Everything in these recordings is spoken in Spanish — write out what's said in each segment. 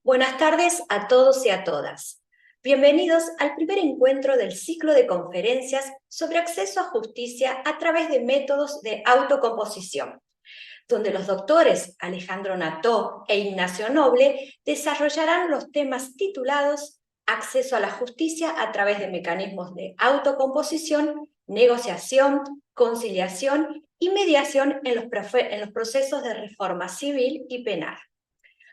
Buenas tardes a todos y a todas. Bienvenidos al primer encuentro del ciclo de conferencias sobre acceso a justicia a través de métodos de autocomposición, donde los doctores Alejandro Nató e Ignacio Noble desarrollarán los temas titulados Acceso a la justicia a través de mecanismos de autocomposición, negociación, conciliación y mediación en los procesos de reforma civil y penal.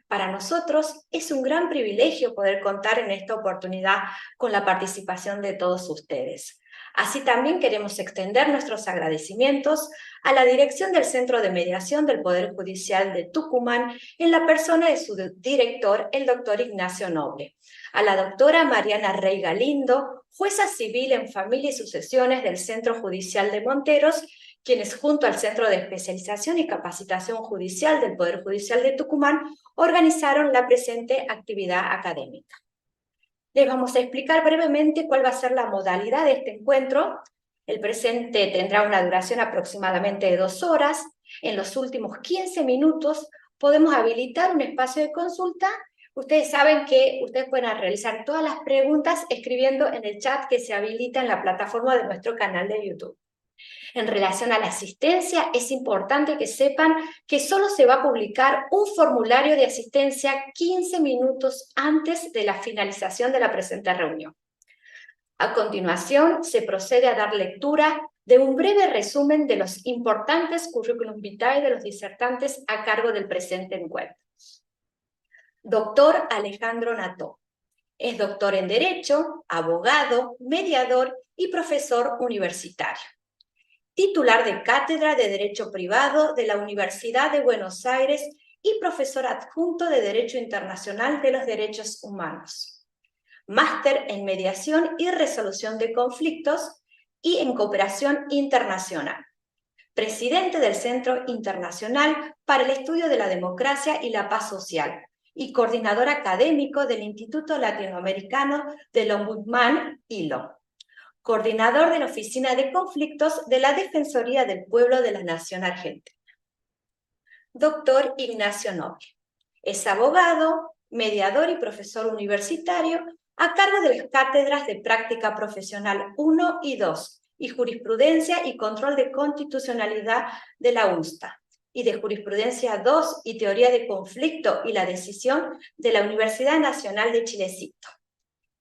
Para nosotros es un gran privilegio poder contar en esta oportunidad con la participación de todos ustedes. Así también queremos extender nuestros agradecimientos a la dirección del Centro de Mediación del Poder Judicial de Tucumán en la persona de su director, el doctor Ignacio Noble, a la doctora Mariana Rey Galindo, jueza civil en familia y sucesiones del Centro Judicial de Monteros, quienes junto al Centro de Especialización y Capacitación Judicial del Poder Judicial de Tucumán organizaron la presente actividad académica. Les vamos a explicar brevemente cuál va a ser la modalidad de este encuentro. El presente tendrá una duración aproximadamente de 2 horas. En los últimos 15 minutos podemos habilitar un espacio de consulta. Ustedes saben que ustedes pueden realizar todas las preguntas escribiendo en el chat que se habilita en la plataforma de nuestro canal de YouTube. En relación a la asistencia, es importante que sepan que solo se va a publicar un formulario de asistencia 15 minutos antes de la finalización de la presente reunión. A continuación, se procede a dar lectura de un breve resumen de los importantes currículum vitae de los disertantes a cargo del presente encuentro. Doctor Alejandro Nató. Es doctor en Derecho, abogado, mediador y profesor universitario. Titular de Cátedra de Derecho Privado de la Universidad de Buenos Aires y profesor adjunto de Derecho Internacional de los Derechos Humanos. Máster en Mediación y Resolución de Conflictos y en Cooperación Internacional. Presidente del Centro Internacional para el Estudio de la Democracia y la Paz Social y coordinador académico del Instituto Latinoamericano del Ombudsman, ILO. Coordinador de la Oficina de Conflictos de la Defensoría del Pueblo de la Nación Argentina. Doctor Ignacio Noble. Es abogado, mediador y profesor universitario a cargo de las cátedras de Práctica Profesional 1 y 2 y Jurisprudencia y Control de Constitucionalidad de la UNSTA y de Jurisprudencia 2 y Teoría de Conflicto y la Decisión de la Universidad Nacional de Chilecito.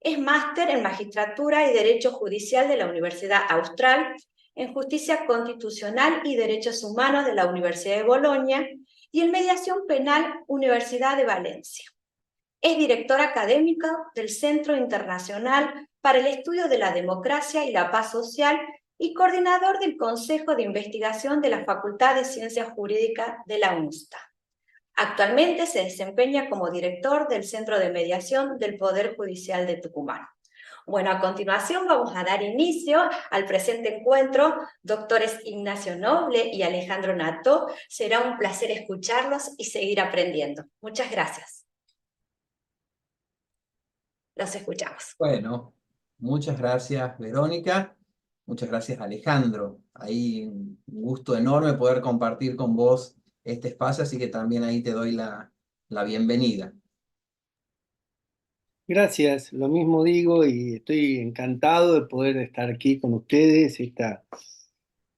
Es máster en Magistratura y Derecho Judicial de la Universidad Austral, en Justicia Constitucional y Derechos Humanos de la Universidad de Bolonia y en Mediación Penal Universidad de Valencia. Es director académico del Centro Internacional para el Estudio de la Democracia y la Paz Social y coordinador del Consejo de Investigación de la Facultad de Ciencias Jurídicas de la UNSTA. Actualmente se desempeña como director del Centro de Mediación del Poder Judicial de Tucumán. Bueno, a continuación vamos a dar inicio al presente encuentro. Doctores Ignacio Noble y Alejandro Nató, será un placer escucharlos y seguir aprendiendo. Muchas gracias. Los escuchamos. Bueno, muchas gracias, Verónica. Muchas gracias, Alejandro. Ahí un gusto enorme poder compartir con vos este espacio, así que también ahí te doy la bienvenida. Gracias, lo mismo digo y estoy encantado de poder estar aquí con ustedes, esta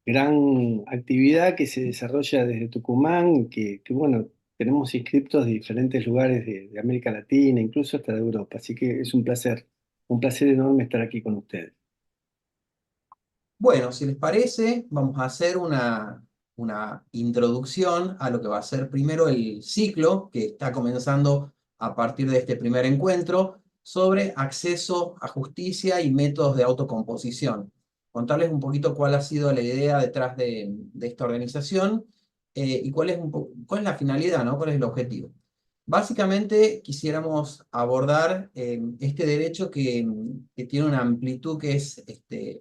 gran actividad que se desarrolla desde Tucumán, que bueno, tenemos inscriptos de diferentes lugares de América Latina, incluso hasta de Europa, así que es un placer enorme estar aquí con ustedes. Bueno, si les parece, vamos a hacer una introducción a lo que va a ser primero el ciclo que está comenzando a partir de este primer encuentro sobre acceso a justicia y métodos de autocomposición. Contarles un poquito cuál ha sido la idea detrás de esta organización y cuál es la finalidad, ¿no? Cuál es el objetivo. Básicamente quisiéramos abordar este derecho que tiene una amplitud que es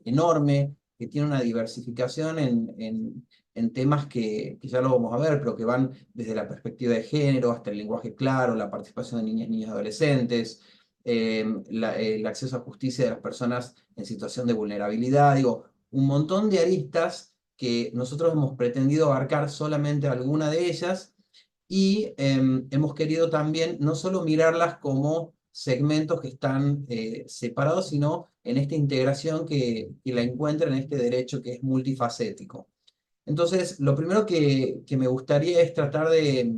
enorme, que tiene una diversificación en temas que ya lo vamos a ver, pero que van desde la perspectiva de género hasta el lenguaje claro, la participación de niñas, niños y adolescentes, el acceso a justicia de las personas en situación de vulnerabilidad, digo, un montón de aristas que nosotros hemos pretendido abarcar solamente alguna de ellas, y hemos querido también no solo mirarlas como segmentos que están separados, sino en esta integración que la encuentra en este derecho que es multifacético. Entonces, lo primero que me gustaría es tratar de,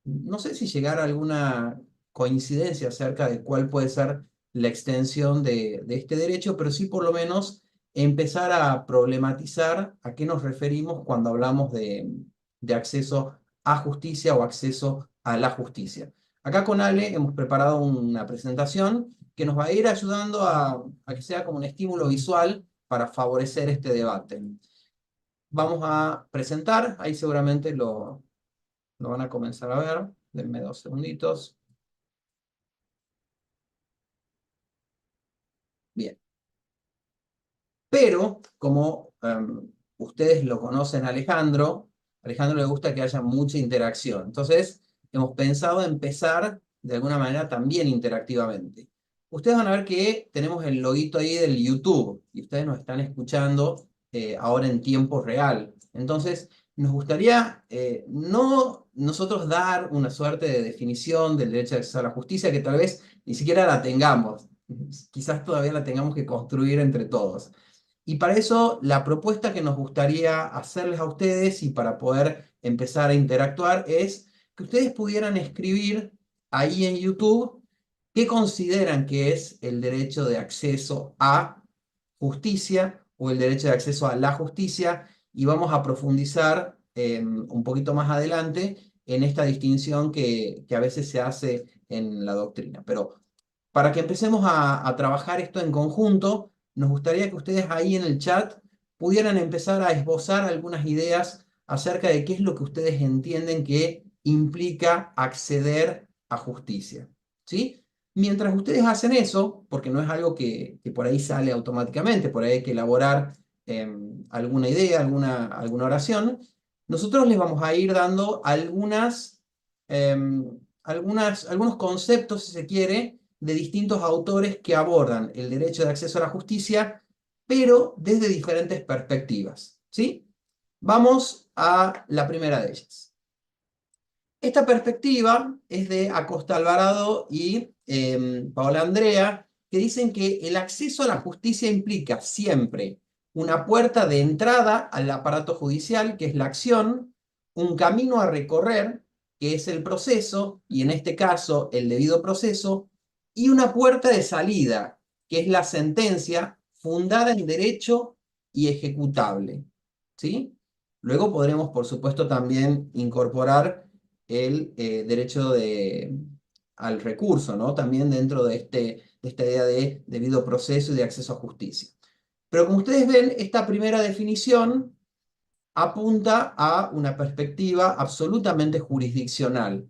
no sé si llegar a alguna coincidencia acerca de cuál puede ser la extensión de este derecho, pero sí por lo menos empezar a problematizar a qué nos referimos cuando hablamos de acceso a justicia o acceso a la justicia. Acá con Ale hemos preparado una presentación que nos va a ir ayudando a que sea como un estímulo visual para favorecer este debate. Vamos a presentar, ahí seguramente lo van a comenzar a ver. Denme 2 segunditos. Bien. Pero, como ustedes lo conocen a Alejandro, a Alejandro le gusta que haya mucha interacción. Entonces, hemos pensado empezar de alguna manera también interactivamente. Ustedes van a ver que tenemos el loguito ahí del YouTube y ustedes nos están escuchando ahora en tiempo real. Entonces, nos gustaría no nosotros dar una suerte de definición del derecho de acceso a la justicia que tal vez ni siquiera la tengamos. Quizás todavía la tengamos que construir entre todos. Y para eso, la propuesta que nos gustaría hacerles a ustedes y para poder empezar a interactuar es que ustedes pudieran escribir ahí en YouTube qué consideran que es el derecho de acceso a justicia o el derecho de acceso a la justicia y vamos a profundizar un poquito más adelante en esta distinción que a veces se hace en la doctrina. Pero para que empecemos a trabajar esto en conjunto, nos gustaría que ustedes ahí en el chat pudieran empezar a esbozar algunas ideas acerca de qué es lo que ustedes entienden que implica acceder a justicia. ¿Sí? Mientras ustedes hacen eso, porque no es algo que por ahí sale automáticamente, por ahí hay que elaborar alguna idea, alguna oración, nosotros les vamos a ir dando algunos conceptos, si se quiere, de distintos autores que abordan el derecho de acceso a la justicia, pero desde diferentes perspectivas. ¿Sí? Vamos a la primera de ellas. Esta perspectiva es de Acosta Alvarado y Paola Andrea, que dicen que el acceso a la justicia implica siempre una puerta de entrada al aparato judicial, que es la acción, un camino a recorrer, que es el proceso, y en este caso el debido proceso, y una puerta de salida, que es la sentencia fundada en derecho y ejecutable. ¿Sí? Luego podremos, por supuesto, también incorporar el derecho al recurso, ¿no? También dentro de esta idea de debido proceso y de acceso a justicia. Pero como ustedes ven, esta primera definición apunta a una perspectiva absolutamente jurisdiccional.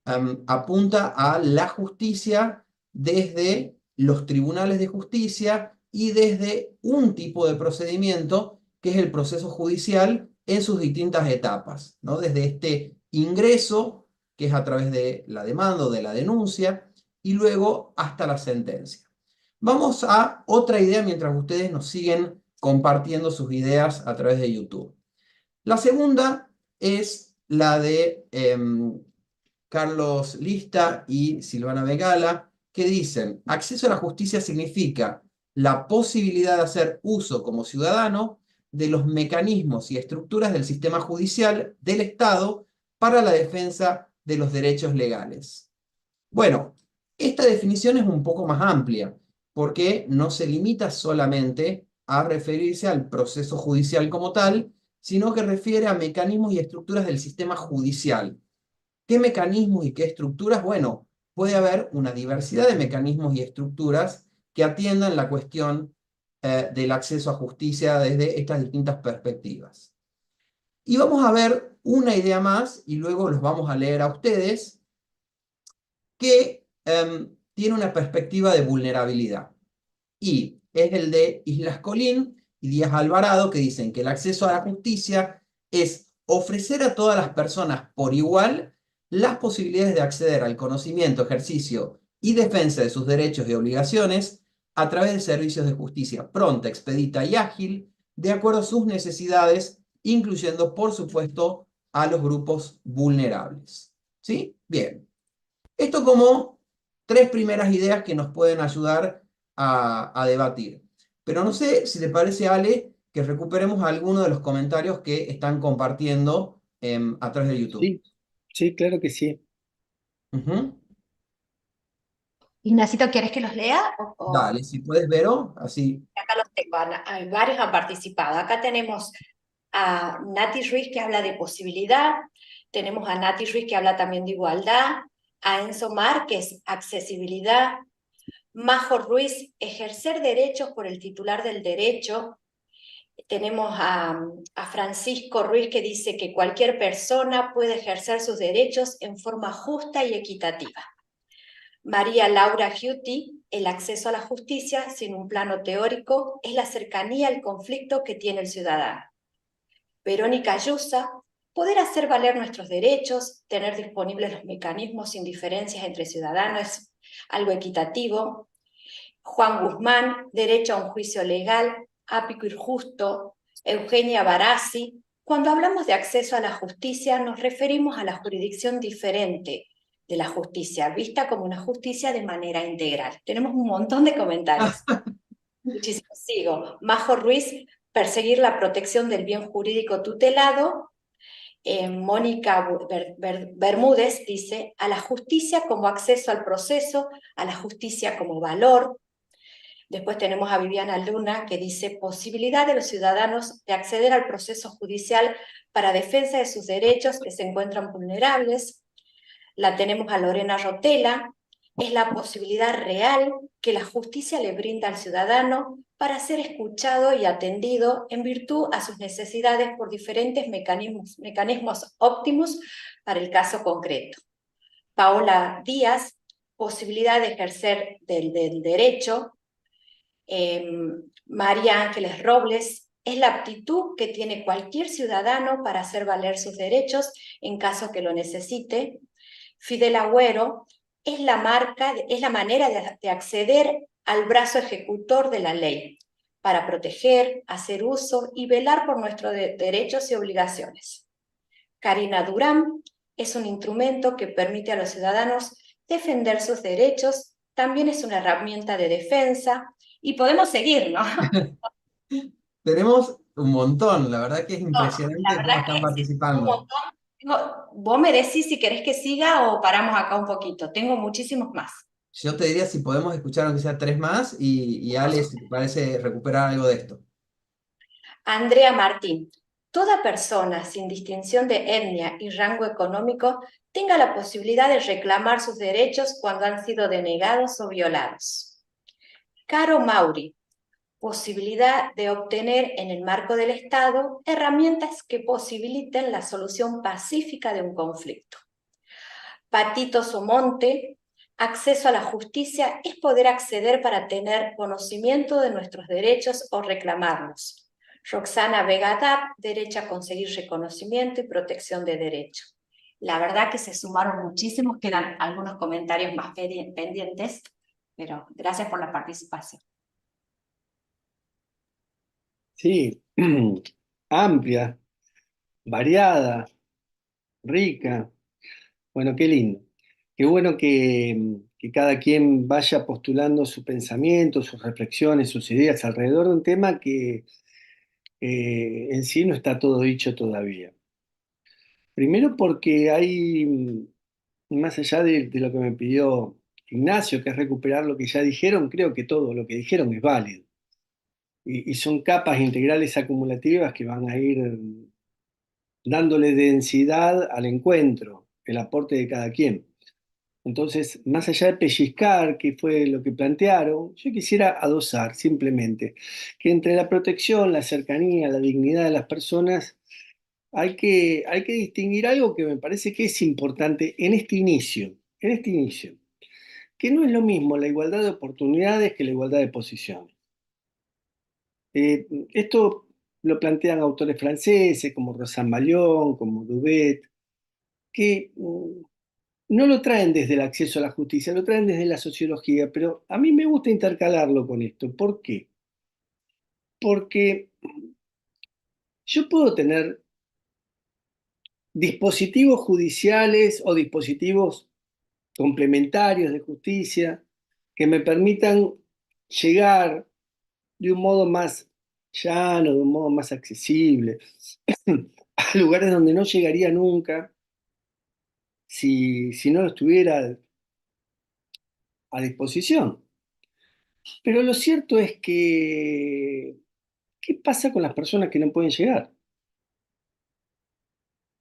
Apunta a la justicia desde los tribunales de justicia y desde un tipo de procedimiento que es el proceso judicial en sus distintas etapas, ¿no? Desde este ingreso, que es a través de la demanda o de la denuncia, y luego hasta la sentencia. Vamos a otra idea mientras ustedes nos siguen compartiendo sus ideas a través de YouTube. La segunda es la de Carlos Lista y Silvana Begala, que dicen, acceso a la justicia significa la posibilidad de hacer uso como ciudadano de los mecanismos y estructuras del sistema judicial del Estado para la defensa de los derechos legales. Bueno, esta definición es un poco más amplia, porque no se limita solamente a referirse al proceso judicial como tal, sino que refiere a mecanismos y estructuras del sistema judicial. ¿Qué mecanismos y qué estructuras? Bueno, puede haber una diversidad de mecanismos y estructuras que atiendan la cuestión del acceso a justicia desde estas distintas perspectivas. Y vamos a ver una idea más y luego los vamos a leer a ustedes que tiene una perspectiva de vulnerabilidad. Y es el de Islas Colín y Díaz Alvarado, que dicen que el acceso a la justicia es ofrecer a todas las personas por igual las posibilidades de acceder al conocimiento, ejercicio y defensa de sus derechos y obligaciones a través de servicios de justicia pronta, expedita y ágil, de acuerdo a sus necesidades, incluyendo, por supuesto, a los grupos vulnerables. ¿Sí? Bien. Esto como tres primeras ideas que nos pueden ayudar a debatir. Pero no sé si te parece, Ale, que recuperemos algunos de los comentarios que están compartiendo a través de YouTube. Sí, sí, claro que sí. Ujú. Ignacito, ¿quieres que los lea? Dale, si puedes, Vero, así. Acá los tengo, hay varios han participado. Acá tenemos a Nati Ruiz que habla de posibilidad, tenemos a Nati Ruiz que habla también de igualdad, a Enzo Márquez, accesibilidad, Majo Ruiz, ejercer derechos por el titular del derecho. Tenemos a Francisco Ruiz que dice que cualquier persona puede ejercer sus derechos en forma justa y equitativa. María Laura Giuti, el acceso a la justicia sin un plano teórico es la cercanía al conflicto que tiene el ciudadano. Verónica Ayusa, poder hacer valer nuestros derechos, tener disponibles los mecanismos sin diferencias entre ciudadanos, algo equitativo. Juan Guzmán, derecho a un juicio legal, ápico y justo. Eugenia Barassi, cuando hablamos de acceso a la justicia nos referimos a la jurisdicción diferente de la justicia, vista como una justicia de manera integral. Tenemos un montón de comentarios. Muchísimo. Sigo. Majo Ruiz, perseguir la protección del bien jurídico tutelado. Mónica Bermúdez dice, a la justicia como acceso al proceso, a la justicia como valor. Después tenemos a Viviana Luna que dice, posibilidad de los ciudadanos de acceder al proceso judicial para defensa de sus derechos que se encuentran vulnerables. La tenemos a Lorena Rotela, es la posibilidad real que la justicia le brinda al ciudadano para ser escuchado y atendido en virtud a sus necesidades por diferentes mecanismos óptimos para el caso concreto. Paola Díaz, posibilidad de ejercer del derecho. María Ángeles Robles, es la aptitud que tiene cualquier ciudadano para hacer valer sus derechos en caso que lo necesite. Fidel Agüero, es la manera de acceder al brazo ejecutor de la ley para proteger, hacer uso y velar por nuestros derechos y obligaciones. Karina Durán es un instrumento que permite a los ciudadanos defender sus derechos, también es una herramienta de defensa, y podemos seguir, ¿no? Tenemos un montón, la verdad que es No, la impresionante cómo verdad están que sí, un participando. montón. Vos me decís si querés que siga o paramos acá un poquito. Tengo muchísimos más. Yo te diría si podemos escuchar aunque sea tres más y Ale, si te parece recuperar algo de esto. Andrea Martín. Toda persona, sin distinción de etnia y rango económico, tenga la posibilidad de reclamar sus derechos cuando han sido denegados o violados. Caro Mauri. Posibilidad de obtener en el marco del Estado herramientas que posibiliten la solución pacífica de un conflicto. Patito Somonte, acceso a la justicia es poder acceder para tener conocimiento de nuestros derechos o reclamarlos. Roxana Vega, derecho a conseguir reconocimiento y protección de derechos. La verdad que se sumaron muchísimos, quedan algunos comentarios más pendientes, pero gracias por la participación. Sí, amplia, variada, rica. Bueno, qué lindo. Qué bueno que cada quien vaya postulando su pensamiento, sus reflexiones, sus ideas alrededor de un tema que en sí no está todo dicho todavía. Primero porque hay, más allá de lo que me pidió Ignacio, que es recuperar lo que ya dijeron, creo que todo lo que dijeron es válido. Y son capas integrales acumulativas que van a ir dándole densidad al encuentro, el aporte de cada quien. Entonces, más allá de pellizcar, que fue lo que plantearon, yo quisiera adosar simplemente que entre la protección, la cercanía, la dignidad de las personas, hay que distinguir algo que me parece que es importante en este inicio, que no es lo mismo la igualdad de oportunidades que la igualdad de posiciones. Esto lo plantean autores franceses como Rosan Ballon, como Dubet, que no lo traen desde el acceso a la justicia, lo traen desde la sociología, pero a mí me gusta intercalarlo con esto. ¿Por qué? Porque yo puedo tener dispositivos judiciales o dispositivos complementarios de justicia que me permitan llegar de un modo más llano, de un modo más accesible, a lugares donde no llegaría nunca si no estuviera a disposición. Pero lo cierto es que, ¿qué pasa con las personas que no pueden llegar?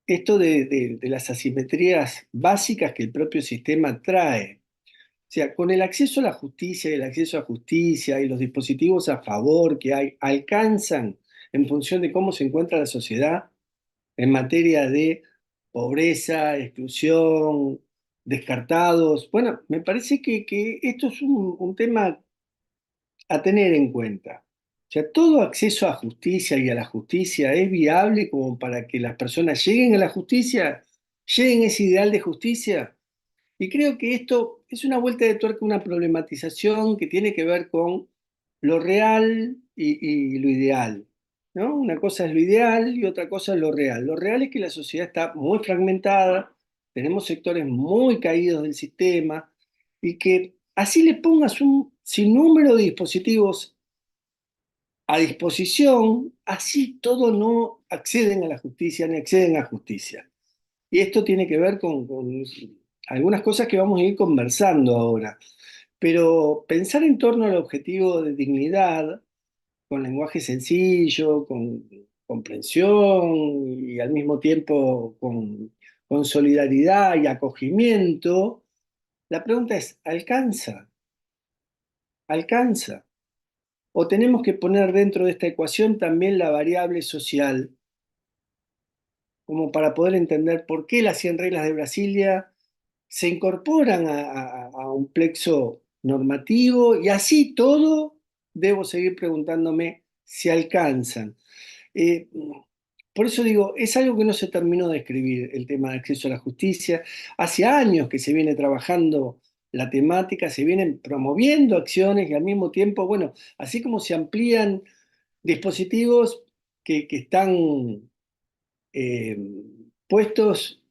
Esto de las asimetrías básicas que el propio sistema trae. O sea, con el acceso a la justicia y el acceso a justicia y los dispositivos a favor que hay, alcanzan en función de cómo se encuentra la sociedad en materia de pobreza, exclusión, descartados. Bueno, me parece que esto es un tema a tener en cuenta. O sea, todo acceso a justicia y a la justicia es viable como para que las personas lleguen a la justicia, lleguen a ese ideal de justicia. Y creo que esto es una vuelta de tuerca, una problematización que tiene que ver con lo real y lo ideal, ¿no? Una cosa es lo ideal y otra cosa es lo real. Lo real es que la sociedad está muy fragmentada, tenemos sectores muy caídos del sistema y que así le pongas un sinnúmero de dispositivos a disposición, así todos no acceden a la justicia ni acceden a justicia. Y esto tiene que ver con algunas cosas que vamos a ir conversando ahora. Pero pensar en torno al objetivo de dignidad, con lenguaje sencillo, con comprensión y al mismo tiempo con solidaridad y acogimiento, la pregunta es, ¿alcanza? ¿Alcanza? ¿O tenemos que poner dentro de esta ecuación también la variable social, como para poder entender por qué las 100 reglas de Brasilia se incorporan a un plexo normativo y así todo debo seguir preguntándome si alcanzan? Eh, por eso digo, es algo que no se terminó de escribir el tema de acceso a la justicia. Hace años que se viene trabajando la temática, se vienen promoviendo acciones y al mismo tiempo, bueno, así como se amplían dispositivos que están eh, puestos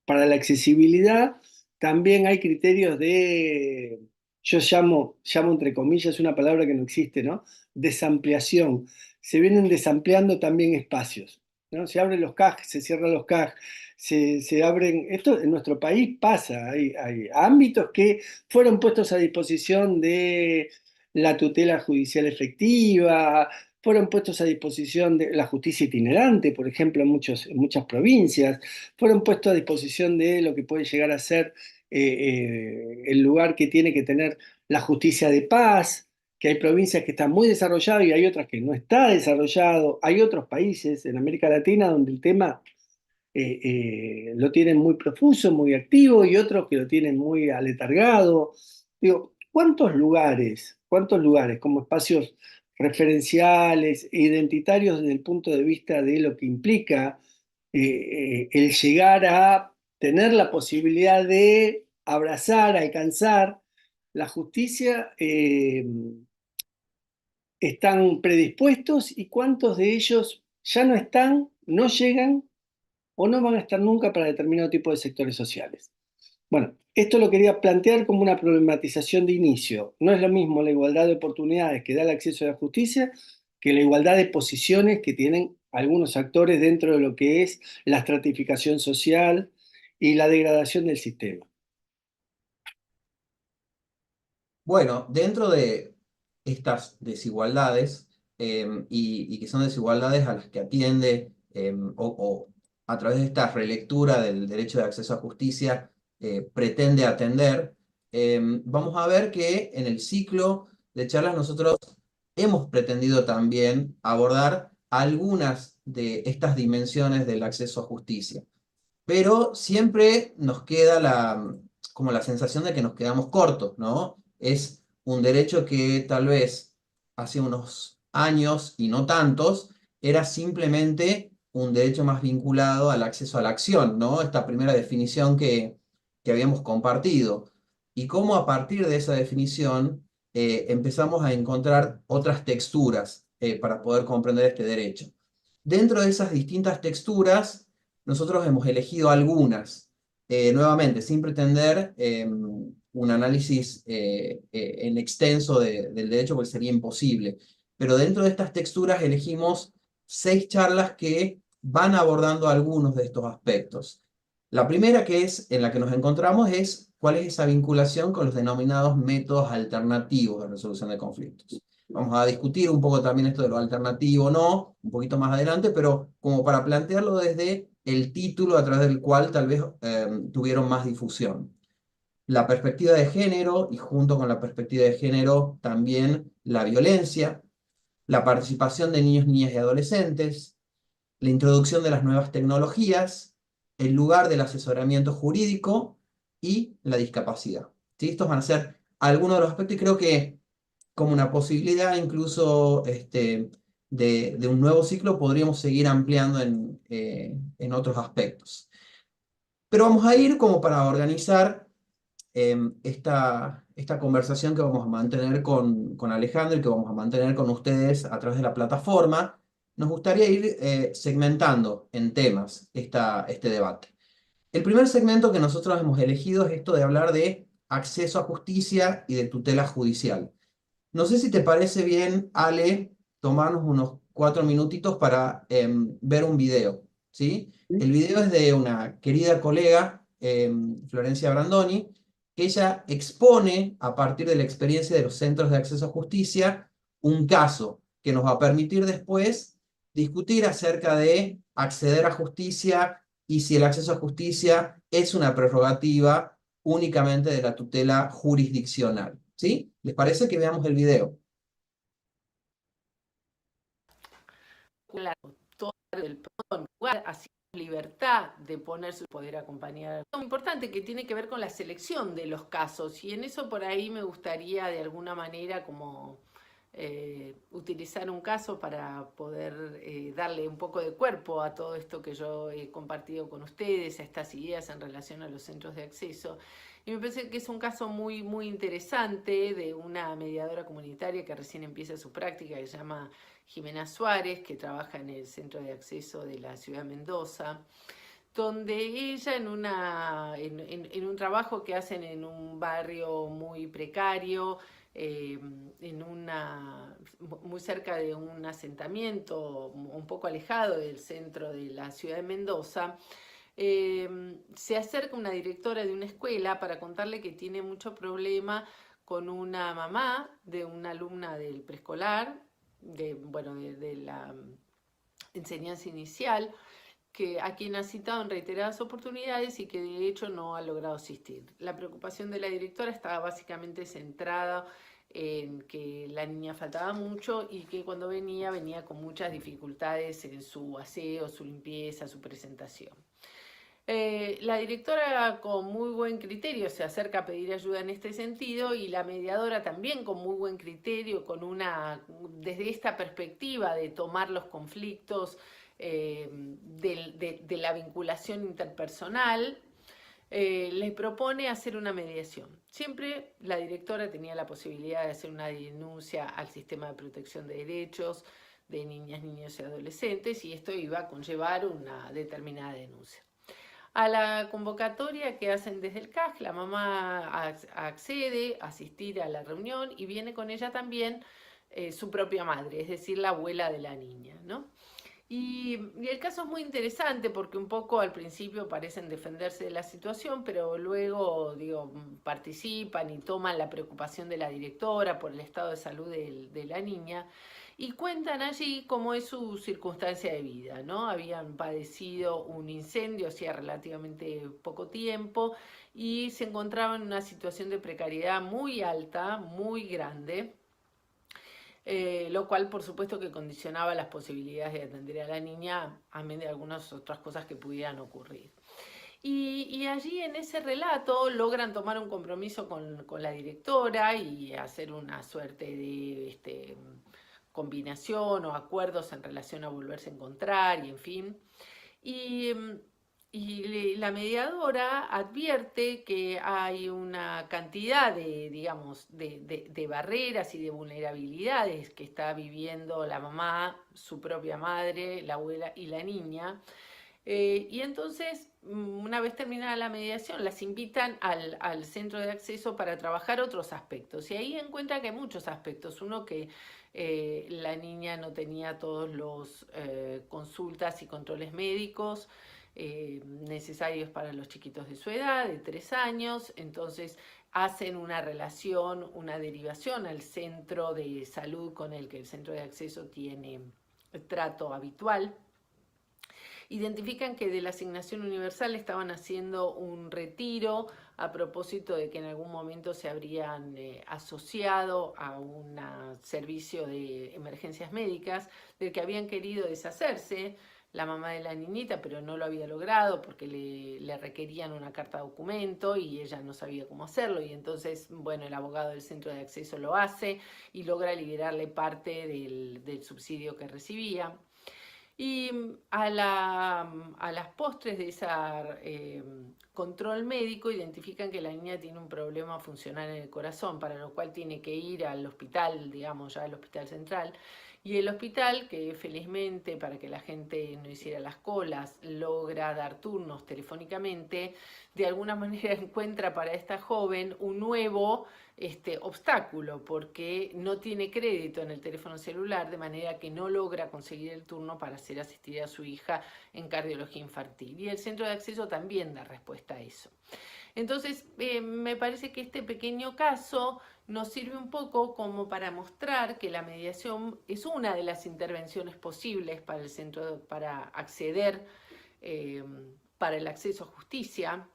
para la accesibilidad, también hay criterios de, yo llamo entre comillas una palabra que no existe, ¿no? Desampliación. Se vienen desampliando también espacios, ¿no? Se abren los CAG, se cierran los CAG, se abren, esto en nuestro país pasa, hay ámbitos que fueron puestos a disposición de la tutela judicial efectiva, fueron puestos a disposición de la justicia itinerante, por ejemplo, en muchas provincias, fueron puestos a disposición de lo que puede llegar a ser el lugar que tiene que tener la justicia de paz, que hay provincias que están muy desarrolladas y hay otras que no está desarrollado, hay otros países en América Latina donde el tema lo tienen muy profuso, muy activo y otros que lo tienen muy aletargado. Digo, cuántos lugares como espacios referenciales e identitarios desde el punto de vista de lo que implica el llegar a tener la posibilidad de abrazar, alcanzar la justicia, están predispuestos y cuántos de ellos ya no están, no llegan o no van a estar nunca para determinado tipo de sectores sociales? Bueno, esto lo quería plantear como una problematización de inicio. No es lo mismo la igualdad de oportunidades que da el acceso a la justicia que la igualdad de posiciones que tienen algunos actores dentro de lo que es la estratificación social y la degradación del sistema. Bueno, dentro de estas desigualdades, y que son desigualdades a las que atiende, o a través de esta relectura del derecho de acceso a justicia, pretende atender, vamos a ver que en el ciclo de charlas nosotros hemos pretendido también abordar algunas de estas dimensiones del acceso a justicia, pero siempre nos queda como la sensación de que nos quedamos cortos, ¿no? Es un derecho que tal vez hace unos años y no tantos era simplemente un derecho más vinculado al acceso a la acción, ¿no? Esta primera definición que habíamos compartido. Y cómo a partir de esa definición empezamos a encontrar otras texturas para poder comprender este derecho. Dentro de esas distintas texturas, Nosotros hemos elegido algunas, nuevamente, sin pretender un análisis en extenso del derecho, porque sería imposible. Pero dentro de estas texturas elegimos 6 charlas que van abordando algunos de estos aspectos. La primera que es en la que nos encontramos es cuál es esa vinculación con los denominados métodos alternativos de resolución de conflictos. Vamos a discutir un poco también esto de lo alternativo o no, un poquito más adelante, pero como para plantearlo desde el título a través del cual tal vez tuvieron más difusión. La perspectiva de género, y junto con la perspectiva de género también la violencia, la participación de niños, niñas y adolescentes, la introducción de las nuevas tecnologías, el lugar del asesoramiento jurídico y la discapacidad. ¿Sí? Estos van a ser algunos de los aspectos y creo que como una posibilidad incluso de un nuevo ciclo podríamos seguir ampliando en otros aspectos. Pero vamos a ir como para organizar esta conversación que vamos a mantener con Alejandro y que vamos a mantener con ustedes a través de la plataforma. Nos gustaría ir segmentando en temas este debate. El primer segmento que nosotros hemos elegido es esto de hablar de acceso a justicia y de tutela judicial. No sé si te parece bien, Ale, tomarnos unos 4 minutitos para ver un video, ¿sí? El video es de una querida colega, Florencia Brandoni, que ella expone, a partir de la experiencia de los centros de acceso a justicia, un caso que nos va a permitir después discutir acerca de acceder a justicia y si el acceso a justicia es una prerrogativa únicamente de la tutela jurisdiccional. ¿Sí? ¿Les parece que veamos el video? Todo el lugar, así libertad de poner su poder acompañar. Es muy importante que tiene que ver con la selección de los casos y en eso por ahí me gustaría de alguna manera como utilizar un caso para poder darle un poco de cuerpo a todo esto que yo he compartido con ustedes, a estas ideas en relación a los centros de acceso. Y me parece que es un caso muy, muy interesante de una mediadora comunitaria que recién empieza su práctica, que se llama Jimena Suárez, que trabaja en el Centro de Acceso de la Ciudad de Mendoza, donde ella en un trabajo que hacen en un barrio muy precario, muy cerca de un asentamiento un poco alejado del centro de la ciudad de Mendoza, se acerca una directora de una escuela para contarle que tiene mucho problema con una mamá de una alumna del preescolar, de la enseñanza inicial, a quien ha citado en reiteradas oportunidades y que de hecho no ha logrado asistir. La preocupación de la directora estaba básicamente centrada en que la niña faltaba mucho y que cuando venía con muchas dificultades en su aseo, su limpieza, su presentación. La directora con muy buen criterio se acerca a pedir ayuda en este sentido y la mediadora también con muy buen criterio, desde esta perspectiva de tomar los conflictos de la vinculación interpersonal, le propone hacer una mediación. Siempre la directora tenía la posibilidad de hacer una denuncia al sistema de protección de derechos de niñas, niños y adolescentes y esto iba a conllevar una determinada denuncia. A la convocatoria que hacen desde el CAJ, la mamá accede a asistir a la reunión y viene con ella también su propia madre, es decir, la abuela de la niña, ¿no? Y el caso es muy interesante porque un poco al principio parecen defenderse de la situación, pero luego, participan y toman la preocupación de la directora por el estado de salud de la niña y cuentan allí cómo es su circunstancia de vida, ¿no? Habían padecido un incendio hacía relativamente poco tiempo y se encontraban en una situación de precariedad muy alta, muy grande. Lo cual por supuesto que condicionaba las posibilidades de atender a la niña, amén de algunas otras cosas que pudieran ocurrir. Y allí en ese relato logran tomar un compromiso con la directora y hacer una suerte de combinación o acuerdos en relación a volverse a encontrar y en fin. Y la mediadora advierte que hay una cantidad de barreras y de vulnerabilidades que está viviendo la mamá, su propia madre, la abuela y la niña, Y entonces, una vez terminada la mediación, las invitan al centro de acceso para trabajar otros aspectos. Y ahí encuentran que hay muchos aspectos. Uno, que la niña no tenía todos los consultas y controles médicos necesarios para los chiquitos de su edad, de 3 años. Entonces hacen una relación, una derivación al centro de salud con el que el centro de acceso tiene trato habitual. Identifican que de la asignación universal estaban haciendo un retiro a propósito de que en algún momento se habrían asociado a un servicio de emergencias médicas, del que habían querido deshacerse la mamá de la niñita, pero no lo había logrado porque le requerían una carta documento y ella no sabía cómo hacerlo, y entonces, bueno, el abogado del centro de acceso lo hace y logra liberarle parte del subsidio que recibía. Y a las postres de ese control médico identifican que la niña tiene un problema funcional en el corazón, para lo cual tiene que ir al hospital, digamos ya al hospital central. Y el hospital, que felizmente, para que la gente no hiciera las colas, logra dar turnos telefónicamente, de alguna manera encuentra para esta joven un nuevo obstáculo, porque no tiene crédito en el teléfono celular, de manera que no logra conseguir el turno para ser asistida a su hija en cardiología infantil. Y el centro de acceso también da respuesta a eso. Entonces, me parece que este pequeño caso nos sirve un poco como para mostrar que la mediación es una de las intervenciones posibles para el centro, para acceder, para el acceso a justicia.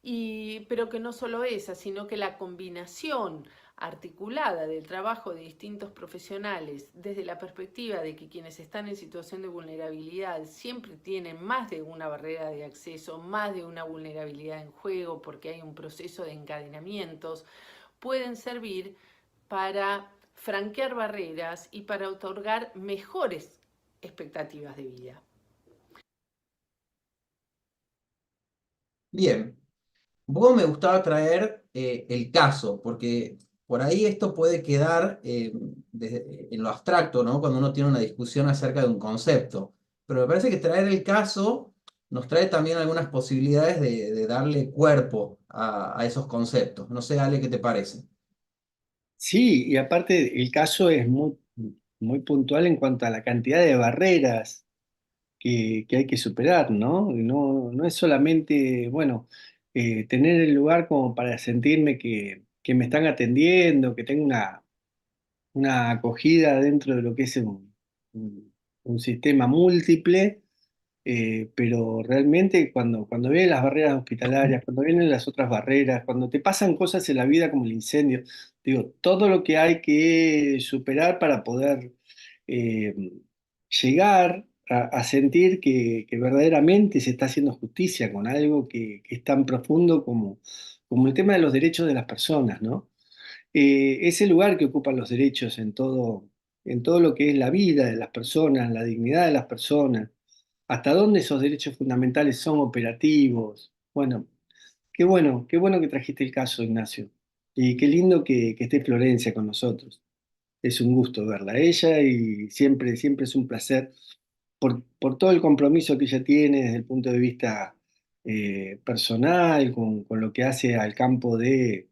Pero que no solo esa, sino que la combinación articulada del trabajo de distintos profesionales desde la perspectiva de que quienes están en situación de vulnerabilidad siempre tienen más de una barrera de acceso, más de una vulnerabilidad en juego, porque hay un proceso de encadenamientos, pueden servir para franquear barreras y para otorgar mejores expectativas de vida. Bien, un poco me gustaba traer el caso, porque por ahí esto puede quedar en lo abstracto, ¿no? Cuando uno tiene una discusión acerca de un concepto. Pero me parece que traer el caso nos trae también algunas posibilidades de darle cuerpo a esos conceptos. No sé, Ale, ¿qué te parece? Sí, y aparte el caso es muy puntual en cuanto a la cantidad de barreras que hay que superar, ¿no? No es solamente, bueno, tener el lugar como para sentirme que me están atendiendo, que tengo una acogida dentro de lo que es un sistema múltiple, pero realmente cuando vienen las barreras hospitalarias, cuando vienen las otras barreras, cuando te pasan cosas en la vida como el incendio, digo, todo lo que hay que superar para poder eh, llegar a sentir que verdaderamente se está haciendo justicia con algo que es tan profundo como el tema de los derechos de las personas, ¿no? Ese lugar que ocupan los derechos en todo lo que es la vida de las personas, la dignidad de las personas, hasta dónde esos derechos fundamentales son operativos. Bueno, qué bueno que trajiste el caso, Ignacio. Y qué lindo que esté Florencia con nosotros. Es un gusto verla a ella y siempre es un placer por todo el compromiso que ella tiene desde el punto de vista personal, con lo que hace al campo de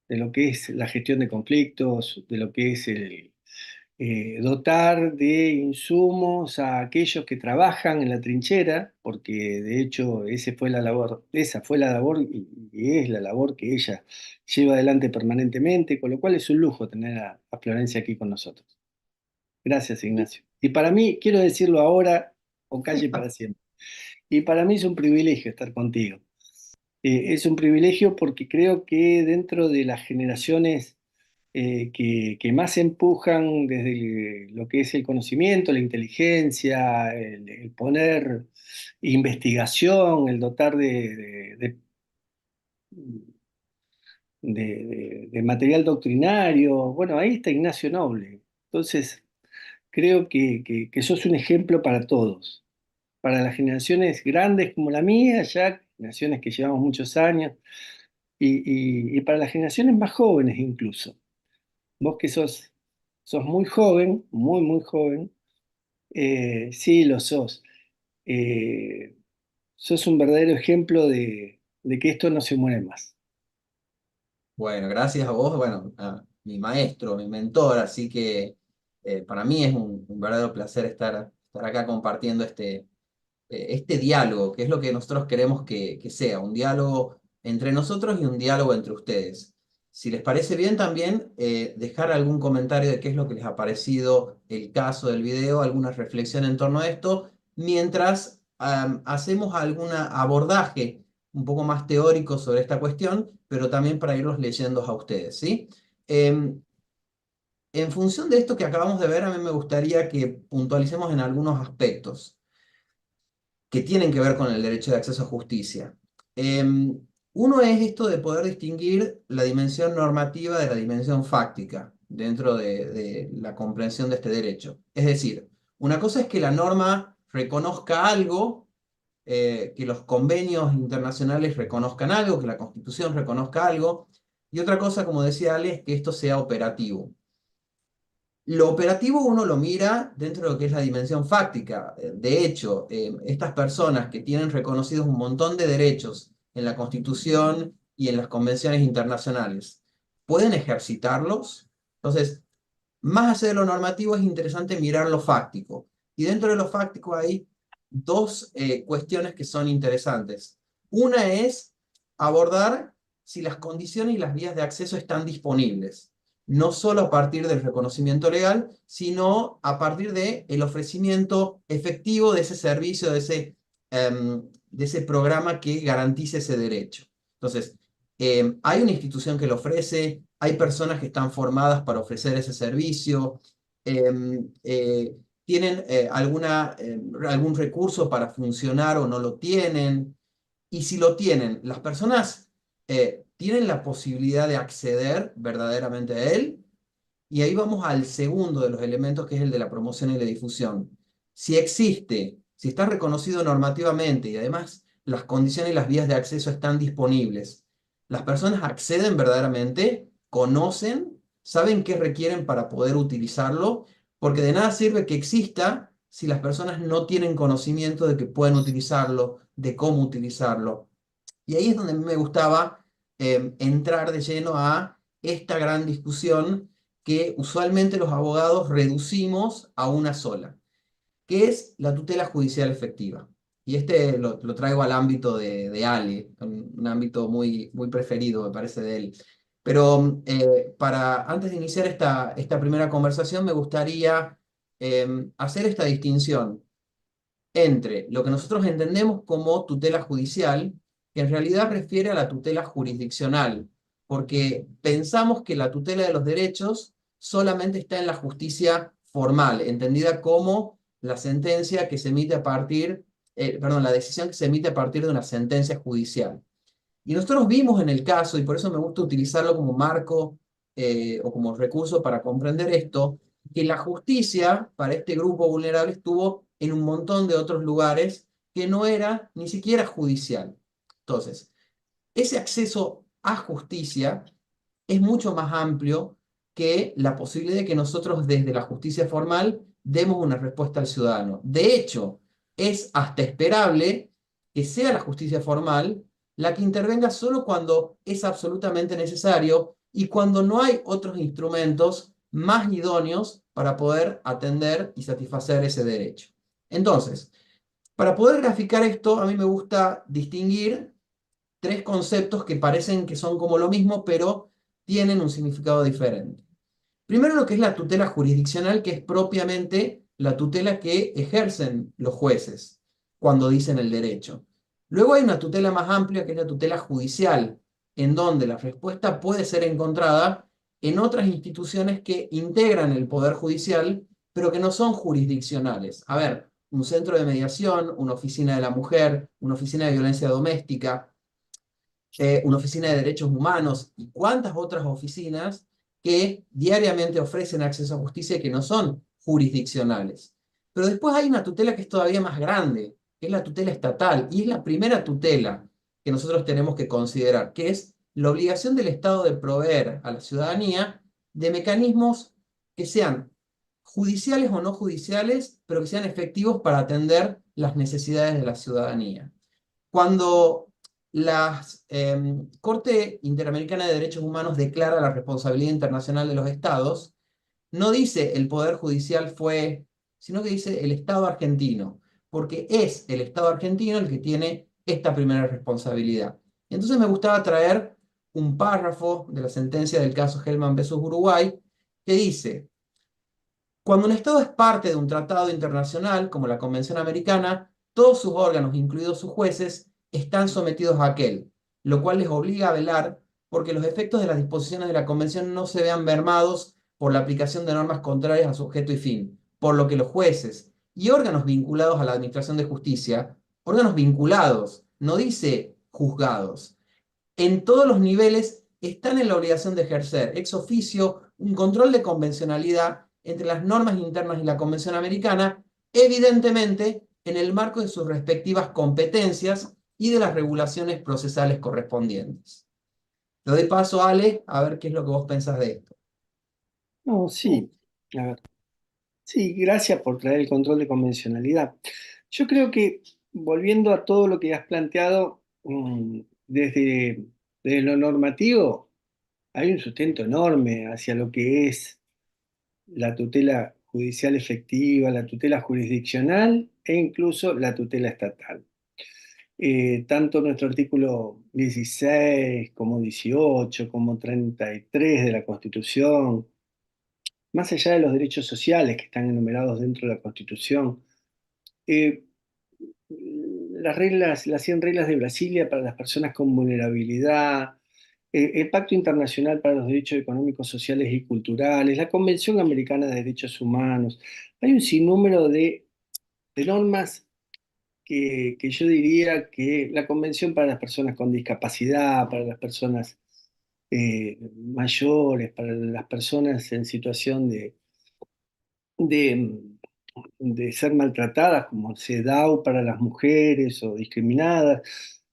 lo que es la gestión de conflictos, de lo que es el dotar de insumos a aquellos que trabajan en la trinchera, porque de hecho esa fue la labor y es la labor que ella lleva adelante permanentemente, con lo cual es un lujo tener a Florencia aquí con nosotros. Gracias, Ignacio. Y para mí, quiero decirlo ahora o calle para siempre, y para mí es un privilegio estar contigo. Es un privilegio porque creo que dentro de las generaciones que más empujan desde lo que es el conocimiento, la inteligencia, el poner investigación, el dotar de material doctrinario. Bueno, ahí está Ignacio Noble. Entonces, creo que sos un ejemplo para todos, para las generaciones grandes como la mía, ya generaciones que llevamos muchos años, y para las generaciones más jóvenes incluso. Vos que sos muy joven, muy joven, sí lo sos. sos un verdadero ejemplo de que esto no se muere más. Bueno, gracias a vos, bueno, a mi maestro, mi mentor, así que para mí es un verdadero placer estar acá compartiendo este diálogo, que es lo que nosotros queremos que sea, un diálogo entre nosotros y un diálogo entre ustedes. Si les parece bien también, dejar algún comentario de qué es lo que les ha parecido el caso del video, alguna reflexión en torno a esto, mientras hacemos algún abordaje un poco más teórico sobre esta cuestión, pero también para irlos leyendo a ustedes, ¿sí? En función de esto que acabamos de ver, a mí me gustaría que puntualicemos en algunos aspectos que tienen que ver con el derecho de acceso a justicia. Uno es esto de poder distinguir la dimensión normativa de la dimensión fáctica dentro de la comprensión de este derecho. Es decir, una cosa es que la norma reconozca algo, que los convenios internacionales reconozcan algo, que la Constitución reconozca algo, y otra cosa, como decía Ale, es que esto sea operativo. Lo operativo uno lo mira dentro de lo que es la dimensión fáctica. De hecho, estas personas que tienen reconocidos un montón de derechos en la Constitución y en las convenciones internacionales, ¿pueden ejercitarlos? Entonces, más allá de lo normativo es interesante mirar lo fáctico. Y dentro de lo fáctico hay dos cuestiones que son interesantes. Una es abordar si las condiciones y las vías de acceso están disponibles, no solo a partir del reconocimiento legal, sino a partir del ofrecimiento efectivo de ese servicio, de ese programa que garantice ese derecho. Entonces, hay una institución que lo ofrece, hay personas que están formadas para ofrecer ese servicio, tienen algún recurso para funcionar o no lo tienen, y si lo tienen, las personas tienen la posibilidad de acceder verdaderamente a él, y ahí vamos al segundo de los elementos, que es el de la promoción y la difusión. Si existe, si está reconocido normativamente y además las condiciones y las vías de acceso están disponibles, las personas acceden verdaderamente, conocen, saben qué requieren para poder utilizarlo, porque de nada sirve que exista si las personas no tienen conocimiento de que pueden utilizarlo, de cómo utilizarlo. Y ahí es donde a mí me gustaba entrar de lleno a esta gran discusión que usualmente los abogados reducimos a una sola, que es la tutela judicial efectiva. Y lo traigo al ámbito de Ale, un ámbito muy, muy preferido, me parece, de él. Pero antes de iniciar esta primera conversación, me gustaría hacer esta distinción entre lo que nosotros entendemos como tutela judicial, que en realidad refiere a la tutela jurisdiccional, porque pensamos que la tutela de los derechos solamente está en la justicia formal, entendida como la sentencia que se emite a partir, perdón, la decisión que se emite a partir de una sentencia judicial. Y nosotros vimos en el caso, y por eso me gusta utilizarlo como marco o como recurso para comprender esto, que la justicia para este grupo vulnerable estuvo en un montón de otros lugares que no era ni siquiera judicial. Entonces, ese acceso a justicia es mucho más amplio que la posibilidad de que nosotros desde la justicia formal demos una respuesta al ciudadano. De hecho, es hasta esperable que sea la justicia formal la que intervenga solo cuando es absolutamente necesario y cuando no hay otros instrumentos más idóneos para poder atender y satisfacer ese derecho. Entonces, para poder graficar esto, a mí me gusta distinguir tres conceptos que parecen que son como lo mismo, pero tienen un significado diferente. Primero, lo que es la tutela jurisdiccional, que es propiamente la tutela que ejercen los jueces cuando dicen el derecho. Luego hay una tutela más amplia, que es la tutela judicial, en donde la respuesta puede ser encontrada en otras instituciones que integran el poder judicial, pero que no son jurisdiccionales. A ver, un centro de mediación, una oficina de la mujer, una oficina de violencia doméstica, una oficina de derechos humanos y cuántas otras oficinas que diariamente ofrecen acceso a justicia y que no son jurisdiccionales. Pero después hay una tutela que es todavía más grande, que es la tutela estatal, y es la primera tutela que nosotros tenemos que considerar, que es la obligación del Estado de proveer a la ciudadanía de mecanismos que sean judiciales o no judiciales, pero que sean efectivos para atender las necesidades de la ciudadanía. Cuando la Corte Interamericana de Derechos Humanos declara la responsabilidad internacional de los estados, no dice el Poder Judicial fue, sino que dice el Estado argentino, porque es el Estado argentino el que tiene esta primera responsabilidad. Y entonces me gustaba traer un párrafo de la sentencia del caso Hellman versus Uruguay, que dice: cuando un Estado es parte de un tratado internacional, como la Convención Americana, todos sus órganos, incluidos sus jueces, están sometidos a aquel, lo cual les obliga a velar porque los efectos de las disposiciones de la Convención no se vean mermados por la aplicación de normas contrarias a su objeto y fin, por lo que los jueces y órganos vinculados a la Administración de Justicia, órganos vinculados, no dice juzgados, en todos los niveles están en la obligación de ejercer ex oficio un control de convencionalidad entre las normas internas y la Convención Americana, evidentemente en el marco de sus respectivas competencias y de las regulaciones procesales correspondientes. Te doy paso, Ale, a ver qué es lo que vos pensás de esto. No, sí, a ver. Sí, gracias por traer el control de convencionalidad. Yo creo que, volviendo a todo lo que has planteado, desde lo normativo, hay un sustento enorme hacia lo que es la tutela judicial efectiva, la tutela jurisdiccional e incluso la tutela estatal. Tanto nuestro artículo 16 como 18, como 33 de la Constitución, más allá de los derechos sociales que están enumerados dentro de la Constitución, eh, las 100 reglas de Brasilia para las personas con vulnerabilidad, el Pacto Internacional para los Derechos Económicos, Sociales y Culturales, la Convención Americana de Derechos Humanos. Hay un sinnúmero de normas que yo diría que la Convención para las personas con discapacidad, para las personas mayores, para las personas en situación de, de ser maltratadas, como CEDAW para las mujeres o discriminadas.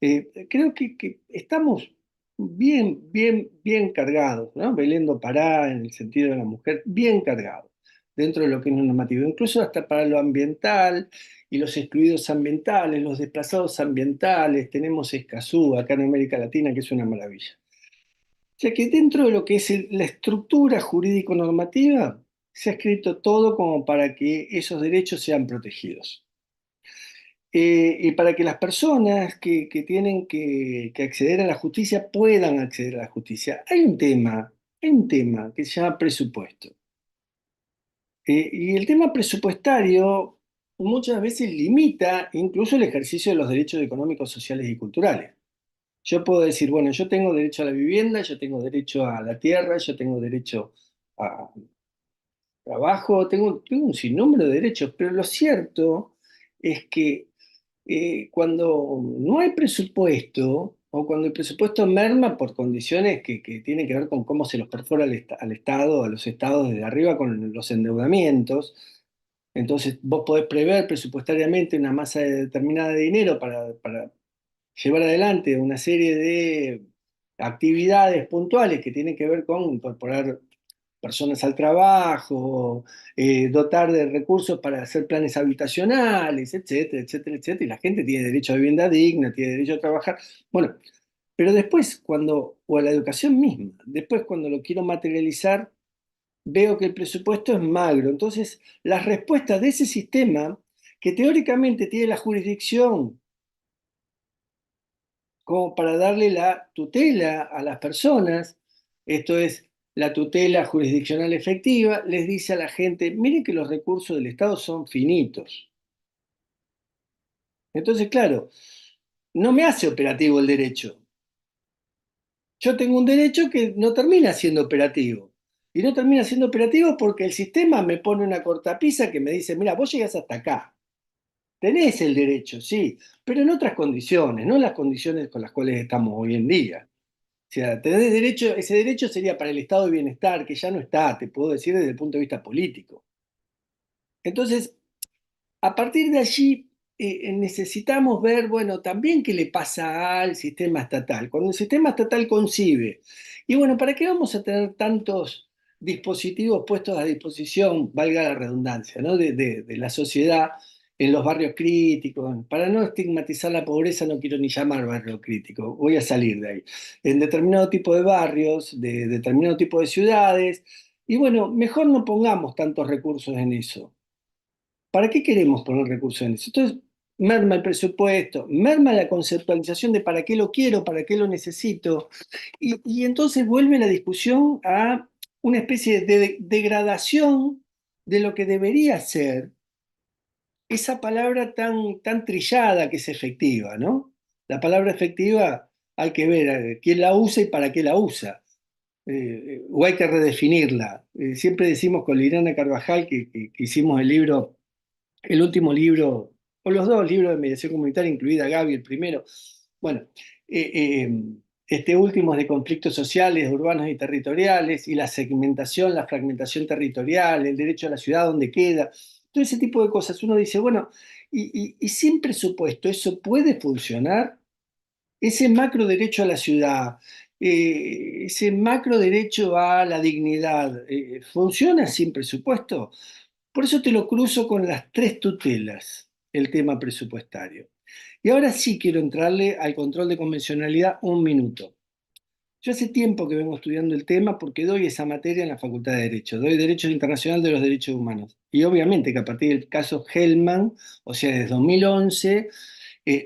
Creo que estamos bien cargados, ¿no? Belén do Pará, en el sentido de la mujer, bien cargados dentro de lo que es normativo, incluso hasta para lo ambiental y los excluidos ambientales, los desplazados ambientales. Tenemos Escazú acá en América Latina, que es una maravilla. O sea que dentro de lo que es la estructura jurídico-normativa, se ha escrito todo como para que esos derechos sean protegidos. Y para que las personas que tienen que acceder a la justicia puedan acceder a la justicia. Hay un tema que se llama presupuesto. Y el tema presupuestario muchas veces limita incluso el ejercicio de los derechos económicos, sociales y culturales. Yo puedo decir, bueno, yo tengo derecho a la vivienda, yo tengo derecho a la tierra, yo tengo derecho a trabajo, tengo un sinnúmero de derechos, pero lo cierto es que cuando no hay presupuesto, o cuando el presupuesto merma por condiciones que tienen que ver con cómo se los perfora al Estado, a los estados desde arriba con los endeudamientos, entonces vos podés prever presupuestariamente una masa determinada de dinero para llevar adelante una serie de actividades puntuales que tienen que ver con incorporar personas al trabajo, dotar de recursos para hacer planes habitacionales, etcétera, etcétera, etcétera. Y la gente tiene derecho a vivienda digna, tiene derecho a trabajar. Bueno, pero después o a la educación misma, después cuando lo quiero materializar, veo que el presupuesto es magro. Entonces, las respuestas de ese sistema, que teóricamente tiene la jurisdicción como para darle la tutela a las personas, esto es la tutela jurisdiccional efectiva, les dice a la gente, miren que los recursos del Estado son finitos. Entonces, claro, no me hace operativo el derecho. Yo tengo un derecho que no termina siendo operativo. Y no termina siendo operativo porque el sistema me pone una cortapisa que me dice, mira, vos llegás hasta acá. Tenés el derecho, sí, pero en otras condiciones, no en las condiciones con las cuales estamos hoy en día. O sea, tenés derecho, ese derecho sería para el estado de bienestar, que ya no está, te puedo decir desde el punto de vista político. Entonces, a partir de allí, necesitamos ver, bueno, también qué le pasa al sistema estatal. Cuando el sistema estatal concibe, y bueno, ¿para qué vamos a tener tantos dispositivos puestos a disposición, valga la redundancia, ¿no? de la sociedad en los barrios críticos. Para no estigmatizar la pobreza, no quiero ni llamar barrio crítico, voy a salir de ahí. En determinado tipo de barrios, de determinado tipo de ciudades, y bueno, mejor no pongamos tantos recursos en eso. ¿Para qué queremos poner recursos en eso? Entonces, merma el presupuesto, merma la conceptualización de para qué lo quiero, para qué lo necesito, y entonces vuelve la discusión a una especie de degradación de lo que debería ser esa palabra tan trillada que es efectiva, ¿no? La palabra efectiva hay que ver quién la usa y para qué la usa. O hay que redefinirla. Siempre decimos con Liliana Carvajal que hicimos el último libro, o los dos libros de mediación comunitaria, incluida Gaby, el primero. Bueno, este último es de conflictos sociales, urbanos y territoriales, y la segmentación, la fragmentación territorial, el derecho a la ciudad, donde queda, todo ese tipo de cosas. Uno dice, bueno, y sin presupuesto, ¿eso puede funcionar? Ese macro derecho a la ciudad, ese macro derecho a la dignidad, ¿funciona sin presupuesto? Por eso te lo cruzo con las tres tutelas, el tema presupuestario. Y ahora sí quiero entrarle al control de convencionalidad un minuto. Yo hace tiempo que vengo estudiando el tema porque doy esa materia en la Facultad de Derecho, doy Derecho Internacional de los Derechos Humanos. Y obviamente que a partir del caso Hellman, o sea, desde 2011,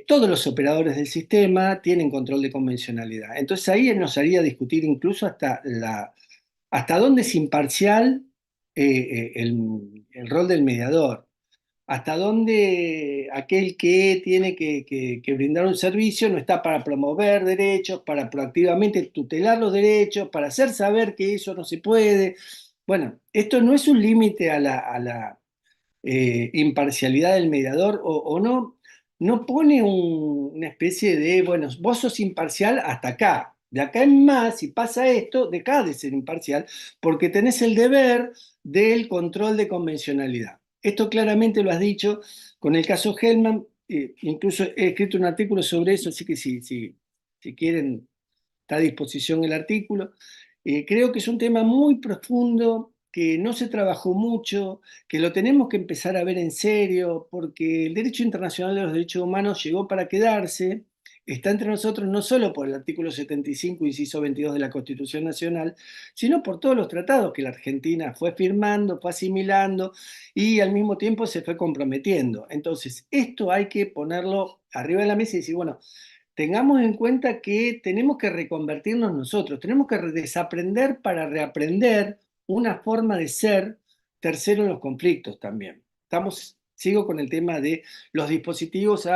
todos los operadores del sistema tienen control de convencionalidad. Entonces ahí nos haría discutir incluso hasta dónde es imparcial el rol del mediador, hasta dónde aquel que tiene que brindar un servicio no está para promover derechos, para proactivamente tutelar los derechos, para hacer saber que eso no se puede. Bueno, esto no es un límite a la imparcialidad del mediador o no pone una especie de, bueno, vos sos imparcial hasta acá. De acá en más, si pasa esto, dejá de ser imparcial porque tenés el deber del control de convencionalidad. Esto claramente lo has dicho con el caso Hellman, incluso he escrito un artículo sobre eso, así que si quieren, está a disposición el artículo. Creo que es un tema muy profundo, que no se trabajó mucho, que lo tenemos que empezar a ver en serio, porque el derecho internacional de los derechos humanos llegó para quedarse, está entre nosotros no solo por el artículo 75, inciso 22 de la Constitución Nacional, sino por todos los tratados que la Argentina fue firmando, fue asimilando y al mismo tiempo se fue comprometiendo. Entonces, esto hay que ponerlo arriba de la mesa y decir, bueno, tengamos en cuenta que tenemos que reconvertirnos nosotros, tenemos que desaprender para reaprender una forma de ser tercero en los conflictos también. Sigo con el tema de los dispositivos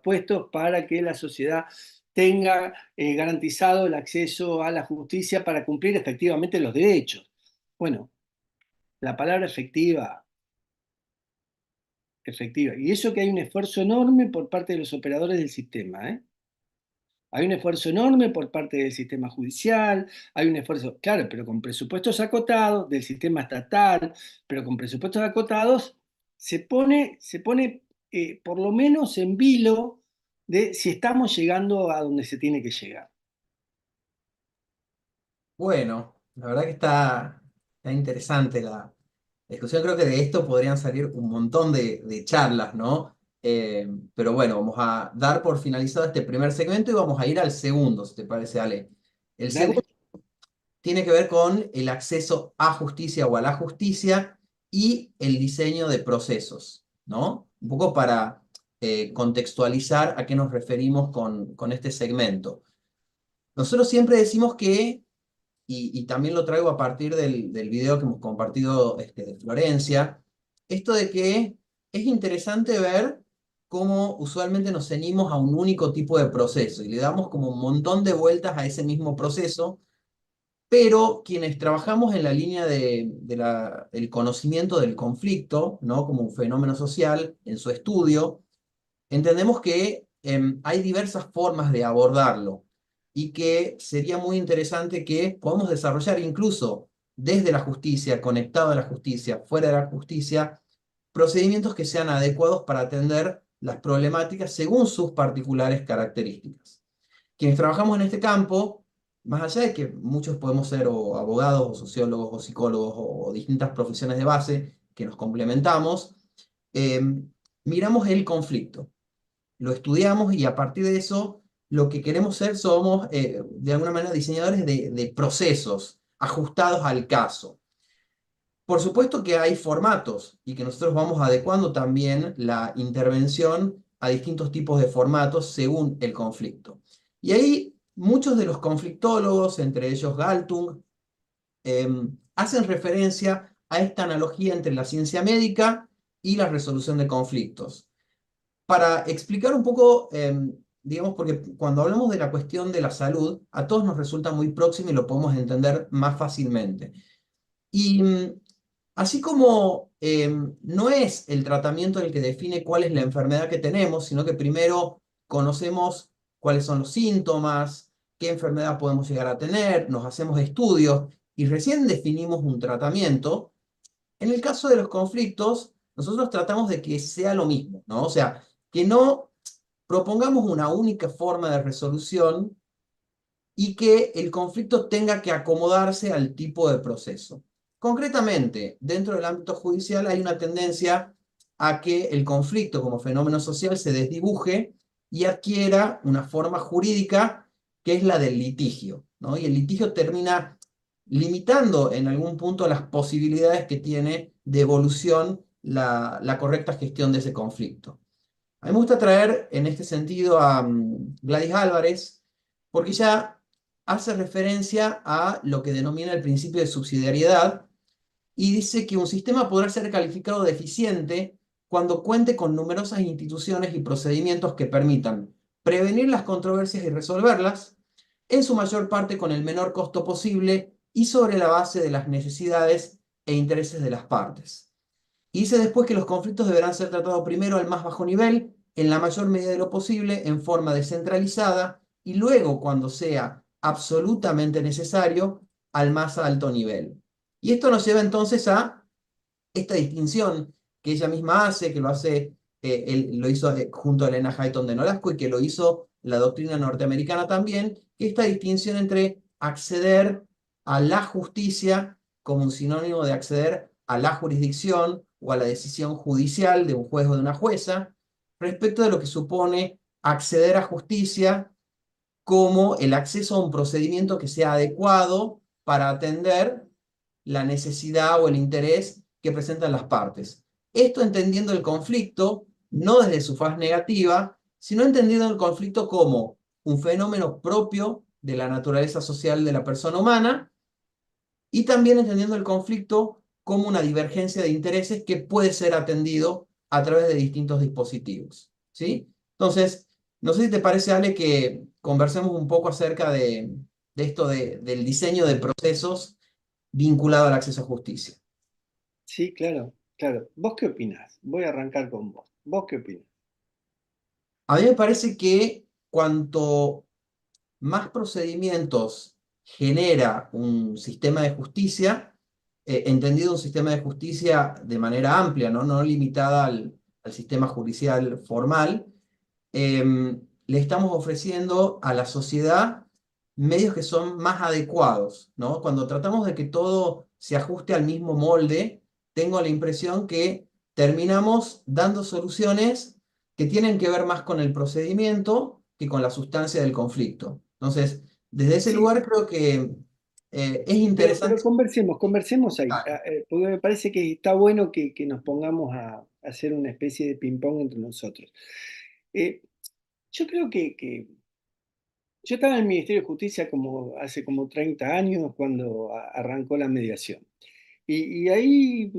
puestos para que la sociedad tenga garantizado el acceso a la justicia para cumplir efectivamente los derechos. Bueno, la palabra efectiva, y eso que hay un esfuerzo enorme por parte de los operadores del sistema, ¿eh? Hay un esfuerzo enorme por parte del sistema judicial, hay un esfuerzo, claro, pero con presupuestos acotados, del sistema estatal, pero con presupuestos acotados, se pone por lo menos en vilo de si estamos llegando a donde se tiene que llegar. Bueno, la verdad que está interesante la discusión. Creo que de esto podrían salir un montón de charlas, ¿no? Pero bueno, vamos a dar por finalizado este primer segmento y vamos a ir al segundo, si te parece, Ale. El Dale. segundo tiene que ver con el acceso a justicia o a la justicia y el diseño de procesos, ¿no? Un poco para contextualizar a qué nos referimos con este segmento. Nosotros siempre decimos que, y también lo traigo a partir del video que hemos compartido de Florencia, esto de que es interesante ver cómo usualmente nos ceñimos a un único tipo de proceso y le damos como un montón de vueltas a ese mismo proceso, pero quienes trabajamos en la línea del conocimiento del conflicto, ¿no? Como un fenómeno social, en su estudio, entendemos que hay diversas formas de abordarlo y que sería muy interesante que podamos desarrollar incluso desde la justicia, conectado a la justicia, fuera de la justicia, procedimientos que sean adecuados para atender las problemáticas según sus particulares características. Quienes trabajamos en este campo más allá de que muchos podemos ser o abogados, o sociólogos, o psicólogos, o distintas profesiones de base que nos complementamos, eh, miramos el conflicto, lo estudiamos y a partir de eso lo que queremos ser somos, de alguna manera, diseñadores de procesos ajustados al caso. Por supuesto que hay formatos y que nosotros vamos adecuando también la intervención a distintos tipos de formatos según el conflicto. Y ahí muchos de los conflictólogos, entre ellos Galtung, hacen referencia a esta analogía entre la ciencia médica y la resolución de conflictos. Para explicar un poco, digamos, porque cuando hablamos de la cuestión de la salud, a todos nos resulta muy próximo y lo podemos entender más fácilmente. Y así como no es el tratamiento el que define cuál es la enfermedad que tenemos, sino que primero conocemos cuáles son los síntomas, qué enfermedad podemos llegar a tener, nos hacemos estudios y recién definimos un tratamiento. En el caso de los conflictos, nosotros tratamos de que sea lo mismo, ¿no? O sea, que no propongamos una única forma de resolución y que el conflicto tenga que acomodarse al tipo de proceso. Concretamente, dentro del ámbito judicial hay una tendencia a que el conflicto como fenómeno social se desdibuje y adquiera una forma jurídica que es la del litigio, ¿no? Y el litigio termina limitando en algún punto las posibilidades que tiene de evolución la correcta gestión de ese conflicto. A mí me gusta traer en este sentido a Gladys Álvarez, porque ella hace referencia a lo que denomina el principio de subsidiariedad y dice que un sistema podrá ser calificado de eficiente cuando cuente con numerosas instituciones y procedimientos que permitan prevenir las controversias y resolverlas, en su mayor parte con el menor costo posible y sobre la base de las necesidades e intereses de las partes. Y dice después que los conflictos deberán ser tratados primero al más bajo nivel, en la mayor medida de lo posible, en forma descentralizada, y luego, cuando sea absolutamente necesario, al más alto nivel. Y esto nos lleva entonces a esta distinción que ella misma hace, que lo hace, lo hizo junto a Elena Hayton de Nolasco y que lo hizo la doctrina norteamericana también, que esta distinción entre acceder a la justicia como un sinónimo de acceder a la jurisdicción o a la decisión judicial de un juez o de una jueza, respecto de lo que supone acceder a justicia como el acceso a un procedimiento que sea adecuado para atender la necesidad o el interés que presentan las partes. Esto entendiendo el conflicto no desde su faz negativa, sino entendiendo el conflicto como un fenómeno propio de la naturaleza social de la persona humana y también entendiendo el conflicto como una divergencia de intereses que puede ser atendido a través de distintos dispositivos, ¿sí? Entonces, no sé si te parece, Ale, que conversemos un poco acerca de esto del diseño de procesos vinculado al acceso a justicia. Sí, claro, claro. ¿Vos qué opinás? Voy a arrancar con vos. ¿Vos qué opinás? A mí me parece que cuanto más procedimientos genera un sistema de justicia, entendido un sistema de justicia de manera amplia, no limitada al sistema judicial formal, le estamos ofreciendo a la sociedad medios que son más adecuados, ¿no? Cuando tratamos de que todo se ajuste al mismo molde, tengo la impresión que terminamos dando soluciones que tienen que ver más con el procedimiento que con la sustancia del conflicto. Entonces, desde ese Sí, lugar creo que es pero interesante. conversemos ahí, Ah, porque me parece que está bueno que nos pongamos a hacer una especie de ping-pong entre nosotros. Eh, yo creo que yo estaba en el Ministerio de Justicia hace como 30 años cuando arrancó la mediación. Y ahí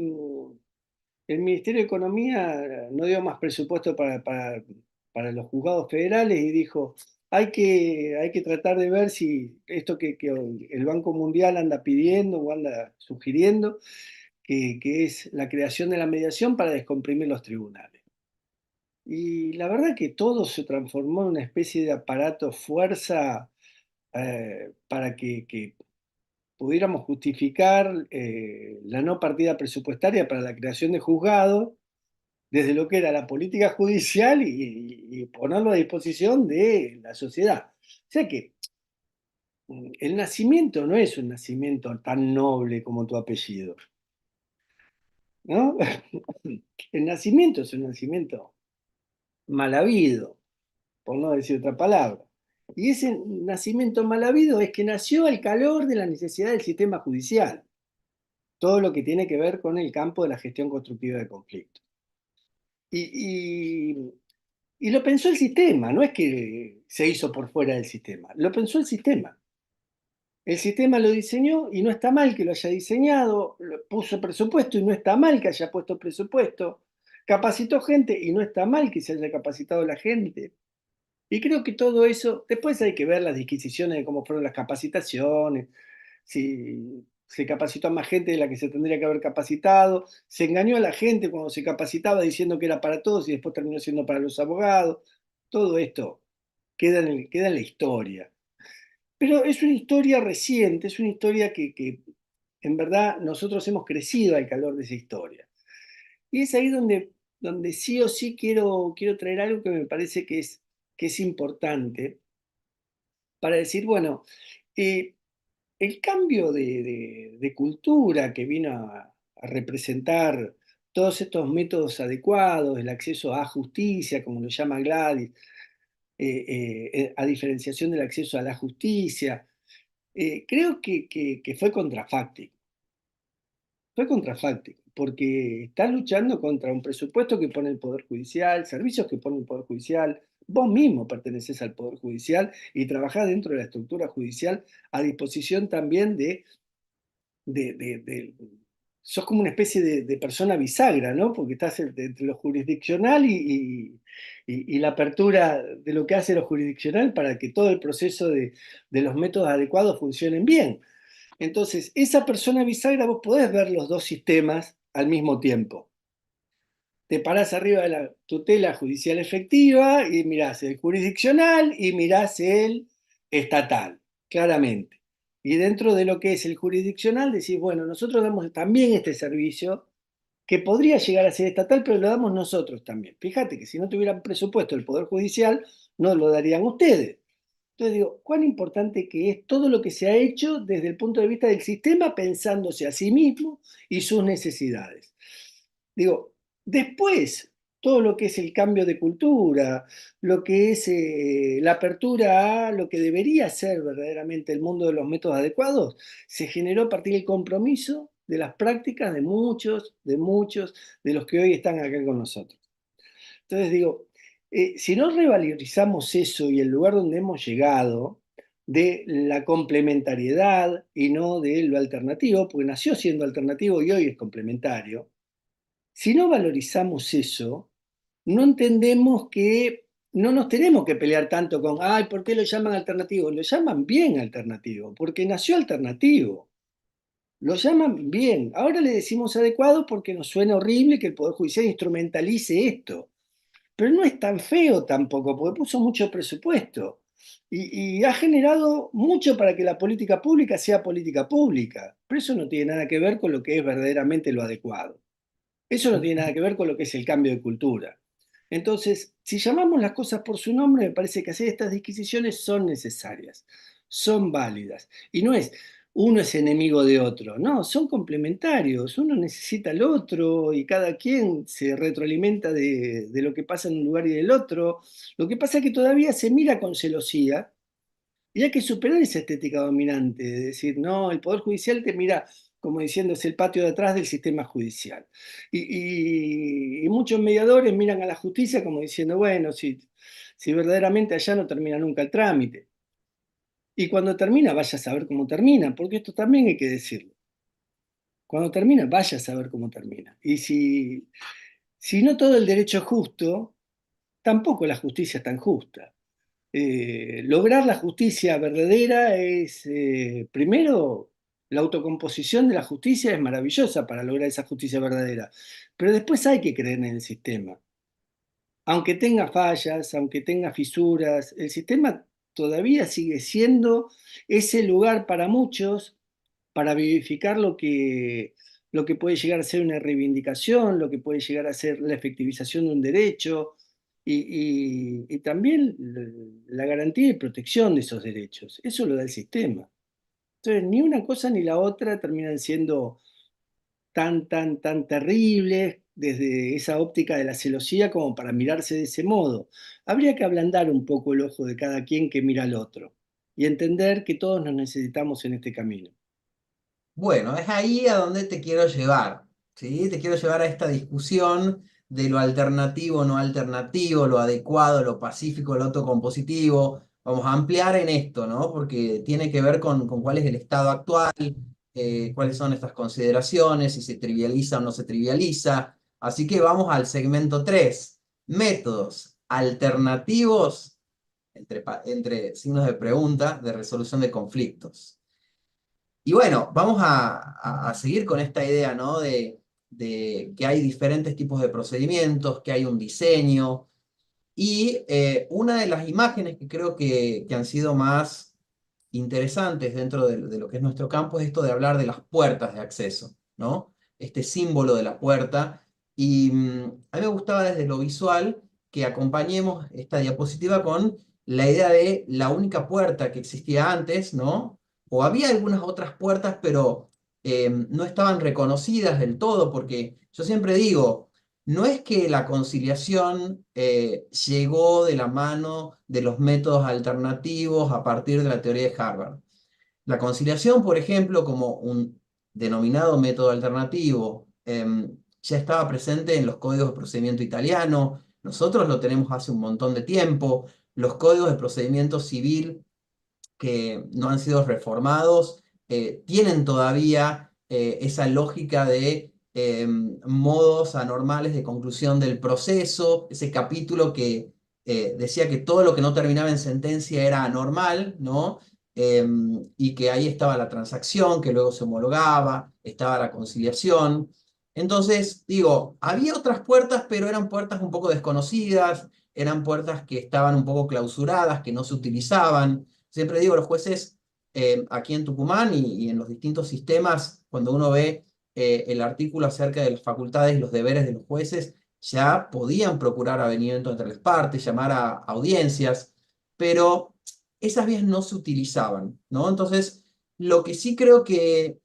el Ministerio de Economía no dio más presupuesto para los juzgados federales y dijo, hay que tratar de ver si esto que el Banco Mundial anda pidiendo o anda sugiriendo, que es la creación de la mediación para descomprimir los tribunales. Y la verdad que todo se transformó en una especie de aparato fuerza para que pudiéramos justificar la no partida presupuestaria para la creación de juzgados desde lo que era la política judicial y ponerlo a disposición de la sociedad. O sea que el nacimiento no es un nacimiento tan noble como tu apellido, ¿no? El nacimiento es un nacimiento mal habido, por no decir otra palabra. Y ese nacimiento mal habido es que nació al calor de la necesidad del sistema judicial, todo lo que tiene que ver con el campo de la gestión constructiva de conflictos. Y lo pensó el sistema, no es que se hizo por fuera del sistema, lo pensó el sistema. El sistema lo diseñó y no está mal que lo haya diseñado, puso presupuesto y no está mal que haya puesto presupuesto, capacitó gente y no está mal que se haya capacitado la gente. Y creo que todo eso, después hay que ver las disquisiciones de cómo fueron las capacitaciones, si se capacitó a más gente de la que se tendría que haber capacitado, se engañó a la gente cuando se capacitaba diciendo que era para todos y después terminó siendo para los abogados. Todo esto queda en la historia. Pero es una historia reciente, es una historia que en verdad nosotros hemos crecido al calor de esa historia. Y es ahí donde sí o sí quiero traer algo que me parece que es importante para decir, bueno, eh, el cambio de cultura que vino a representar todos estos métodos adecuados, el acceso a justicia, como lo llama Gladys, a diferenciación del acceso a la justicia, creo que fue contrafáctico. Fue contrafáctico, porque está luchando contra un presupuesto que pone el Poder Judicial, servicios que pone el Poder Judicial. Vos mismo pertenecés al Poder Judicial y trabajás dentro de la estructura judicial a disposición también de sos como una especie de persona bisagra, ¿no? Porque estás entre lo jurisdiccional y la apertura de lo que hace lo jurisdiccional para que todo el proceso de los métodos adecuados funcionen bien. Entonces, esa persona bisagra vos podés ver los dos sistemas al mismo tiempo. Te parás arriba de la tutela judicial efectiva y mirás el jurisdiccional y mirás el estatal, claramente. Y dentro de lo que es el jurisdiccional decís, bueno, nosotros damos también este servicio que podría llegar a ser estatal, pero lo damos nosotros también. Fíjate que si no tuvieran presupuesto el Poder Judicial, no lo darían ustedes. Entonces digo, cuán importante que es todo lo que se ha hecho desde el punto de vista del sistema, pensándose a sí mismo y sus necesidades. Digo, después, todo lo que es el cambio de cultura, lo que es la apertura a lo que debería ser verdaderamente el mundo de los métodos adecuados, se generó a partir del compromiso de las prácticas de muchos de los que hoy están acá con nosotros. Entonces digo, si no revalorizamos eso y el lugar donde hemos llegado, de la complementariedad y no de lo alternativo, porque nació siendo alternativo y hoy es complementario, si no valorizamos eso, no entendemos que no nos tenemos que pelear tanto con, ay, ¿por qué lo llaman alternativo? Lo llaman bien alternativo, porque nació alternativo. Lo llaman bien. Ahora le decimos adecuado porque nos suena horrible que el Poder Judicial instrumentalice esto. Pero no es tan feo tampoco, porque puso mucho presupuesto y ha generado mucho para que la política pública sea política pública. Pero eso no tiene nada que ver con lo que es verdaderamente lo adecuado. Eso no tiene nada que ver con lo que es el cambio de cultura. Entonces, si llamamos las cosas por su nombre, me parece que hacer estas disquisiciones son necesarias, son válidas. Y no es uno es enemigo de otro, no, son complementarios. Uno necesita al otro y cada quien se retroalimenta de lo que pasa en un lugar y del otro. Lo que pasa es que todavía se mira con celosía y hay que superar esa estética dominante, de decir, no, el Poder Judicial te mira como diciendo es el patio de atrás del sistema judicial. Y muchos mediadores miran a la justicia como diciendo, bueno, si verdaderamente allá no termina nunca el trámite. Y cuando termina, vaya a saber cómo termina, porque esto también hay que decirlo. Cuando termina, vaya a saber cómo termina. Y si no todo el derecho es justo, tampoco la justicia es tan justa. Lograr la justicia verdadera es, primero, la autocomposición de la justicia es maravillosa para lograr esa justicia verdadera, pero después hay que creer en el sistema. Aunque tenga fallas, aunque tenga fisuras, el sistema todavía sigue siendo ese lugar para muchos para vivificar lo que puede llegar a ser una reivindicación, lo que puede llegar a ser la efectivización de un derecho, y también la garantía y protección de esos derechos. Eso lo da el sistema. Entonces, ni una cosa ni la otra terminan siendo tan terribles desde esa óptica de la celosía como para mirarse de ese modo. Habría que ablandar un poco el ojo de cada quien que mira al otro y entender que todos nos necesitamos en este camino. Bueno, es ahí a donde te quiero llevar, ¿sí? Te quiero llevar a esta discusión de lo alternativo, no alternativo, lo adecuado, lo pacífico, lo autocompositivo. Vamos a ampliar en esto, ¿no? Porque tiene que ver con cuál es el estado actual, cuáles son estas consideraciones, si se trivializa o no se trivializa. Así que vamos al segmento 3, métodos alternativos, entre signos de pregunta, de resolución de conflictos. Y bueno, vamos a seguir con esta idea, ¿no? De que hay diferentes tipos de procedimientos, que hay un diseño. Y una de las imágenes que creo que han sido más interesantes dentro de lo que es nuestro campo es esto de hablar de las puertas de acceso, ¿no? Este símbolo de la puerta. Y a mí me gustaba desde lo visual que acompañemos esta diapositiva con la idea de la única puerta que existía antes, ¿no? O había algunas otras puertas, pero no estaban reconocidas del todo, porque yo siempre digo, no es que la conciliación llegó de la mano de los métodos alternativos a partir de la teoría de Harvard. La conciliación, por ejemplo, como un denominado método alternativo, ya estaba presente en los códigos de procedimiento italiano, nosotros lo tenemos hace un montón de tiempo, los códigos de procedimiento civil que no han sido reformados, tienen todavía esa lógica de modos anormales de conclusión del proceso, ese capítulo que decía que todo lo que no terminaba en sentencia era anormal, ¿no? Y que ahí estaba la transacción, que luego se homologaba, estaba la conciliación. Entonces, digo, había otras puertas, pero eran puertas un poco desconocidas, eran puertas que estaban un poco clausuradas, que no se utilizaban. Siempre digo, los jueces aquí en Tucumán y en los distintos sistemas, cuando uno ve el artículo acerca de las facultades y los deberes de los jueces, ya podían procurar avenimiento entre las partes, llamar a audiencias, pero esas vías no se utilizaban, ¿no? Entonces, lo que sí creo que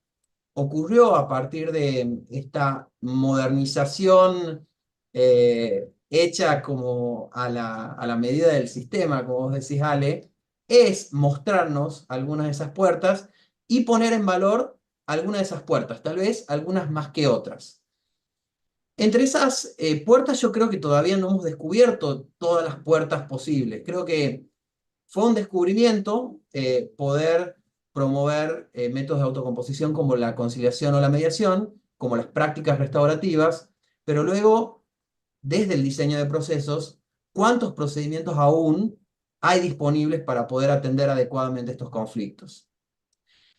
ocurrió a partir de esta modernización hecha como a la medida del sistema, como vos decís, Ale, es mostrarnos algunas de esas puertas y poner en valor algunas de esas puertas, tal vez algunas más que otras. Entre esas puertas yo creo que todavía no hemos descubierto todas las puertas posibles. Creo que fue un descubrimiento poder promover métodos de autocomposición como la conciliación o la mediación, como las prácticas restaurativas, pero luego, desde el diseño de procesos, ¿cuántos procedimientos aún hay disponibles para poder atender adecuadamente estos conflictos?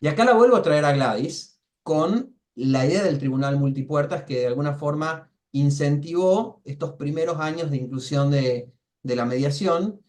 Y acá la vuelvo a traer a Gladys con la idea del tribunal multipuertas que de alguna forma incentivó estos primeros años de inclusión de la mediación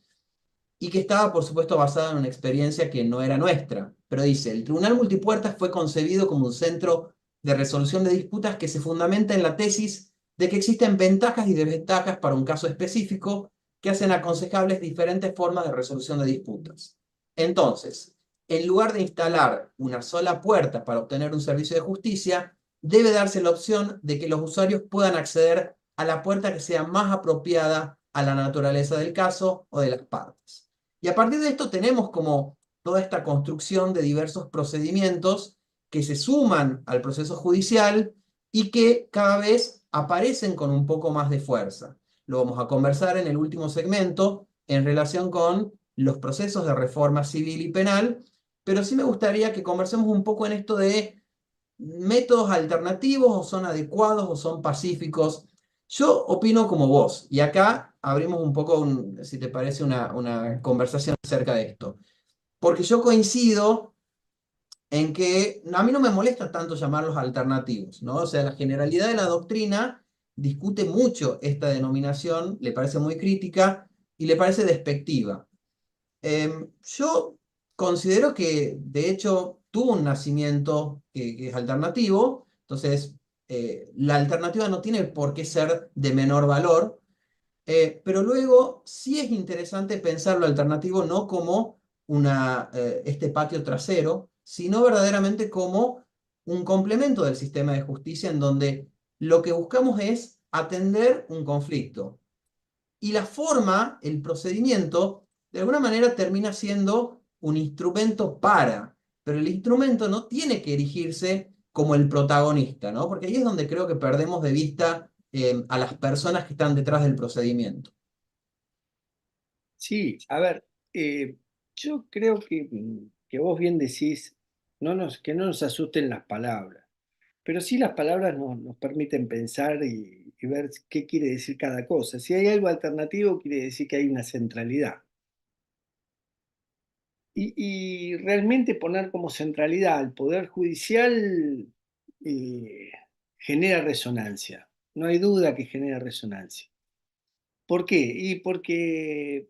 y que estaba, por supuesto, basada en una experiencia que no era nuestra. Pero dice, el tribunal multipuertas fue concebido como un centro de resolución de disputas que se fundamenta en la tesis de que existen ventajas y desventajas para un caso específico que hacen aconsejables diferentes formas de resolución de disputas. Entonces, en lugar de instalar una sola puerta para obtener un servicio de justicia, debe darse la opción de que los usuarios puedan acceder a la puerta que sea más apropiada a la naturaleza del caso o de las partes. Y a partir de esto tenemos como toda esta construcción de diversos procedimientos que se suman al proceso judicial y que cada vez aparecen con un poco más de fuerza. Lo vamos a conversar en el último segmento en relación con los procesos de reforma civil y penal, pero sí me gustaría que conversemos un poco en esto de métodos alternativos o son adecuados o son pacíficos. Yo opino como vos, y acá abrimos un poco, si te parece, una conversación acerca de esto. Porque yo coincido en que a mí no me molesta tanto llamarlos alternativos, ¿no? O sea, la generalidad de la doctrina discute mucho esta denominación, le parece muy crítica y le parece despectiva. Yo considero que, de hecho, tuvo un nacimiento que es alternativo, entonces la alternativa no tiene por qué ser de menor valor, Pero luego sí es interesante pensar lo alternativo no como este patio trasero, sino verdaderamente como un complemento del sistema de justicia en donde lo que buscamos es atender un conflicto. Y la forma, el procedimiento, de alguna manera termina siendo un instrumento pero el instrumento no tiene que erigirse como el protagonista, ¿no? Porque ahí es donde creo que perdemos de vista a las personas que están detrás del procedimiento. Sí, a ver, yo creo que vos bien decís que no nos asusten las palabras, pero sí las palabras nos permiten pensar y ver qué quiere decir cada cosa. Si hay algo alternativo, quiere decir que hay una centralidad. Y realmente poner como centralidad al Poder Judicial eh, genera resonancia. No hay duda que genera resonancia. ¿Por qué? Y porque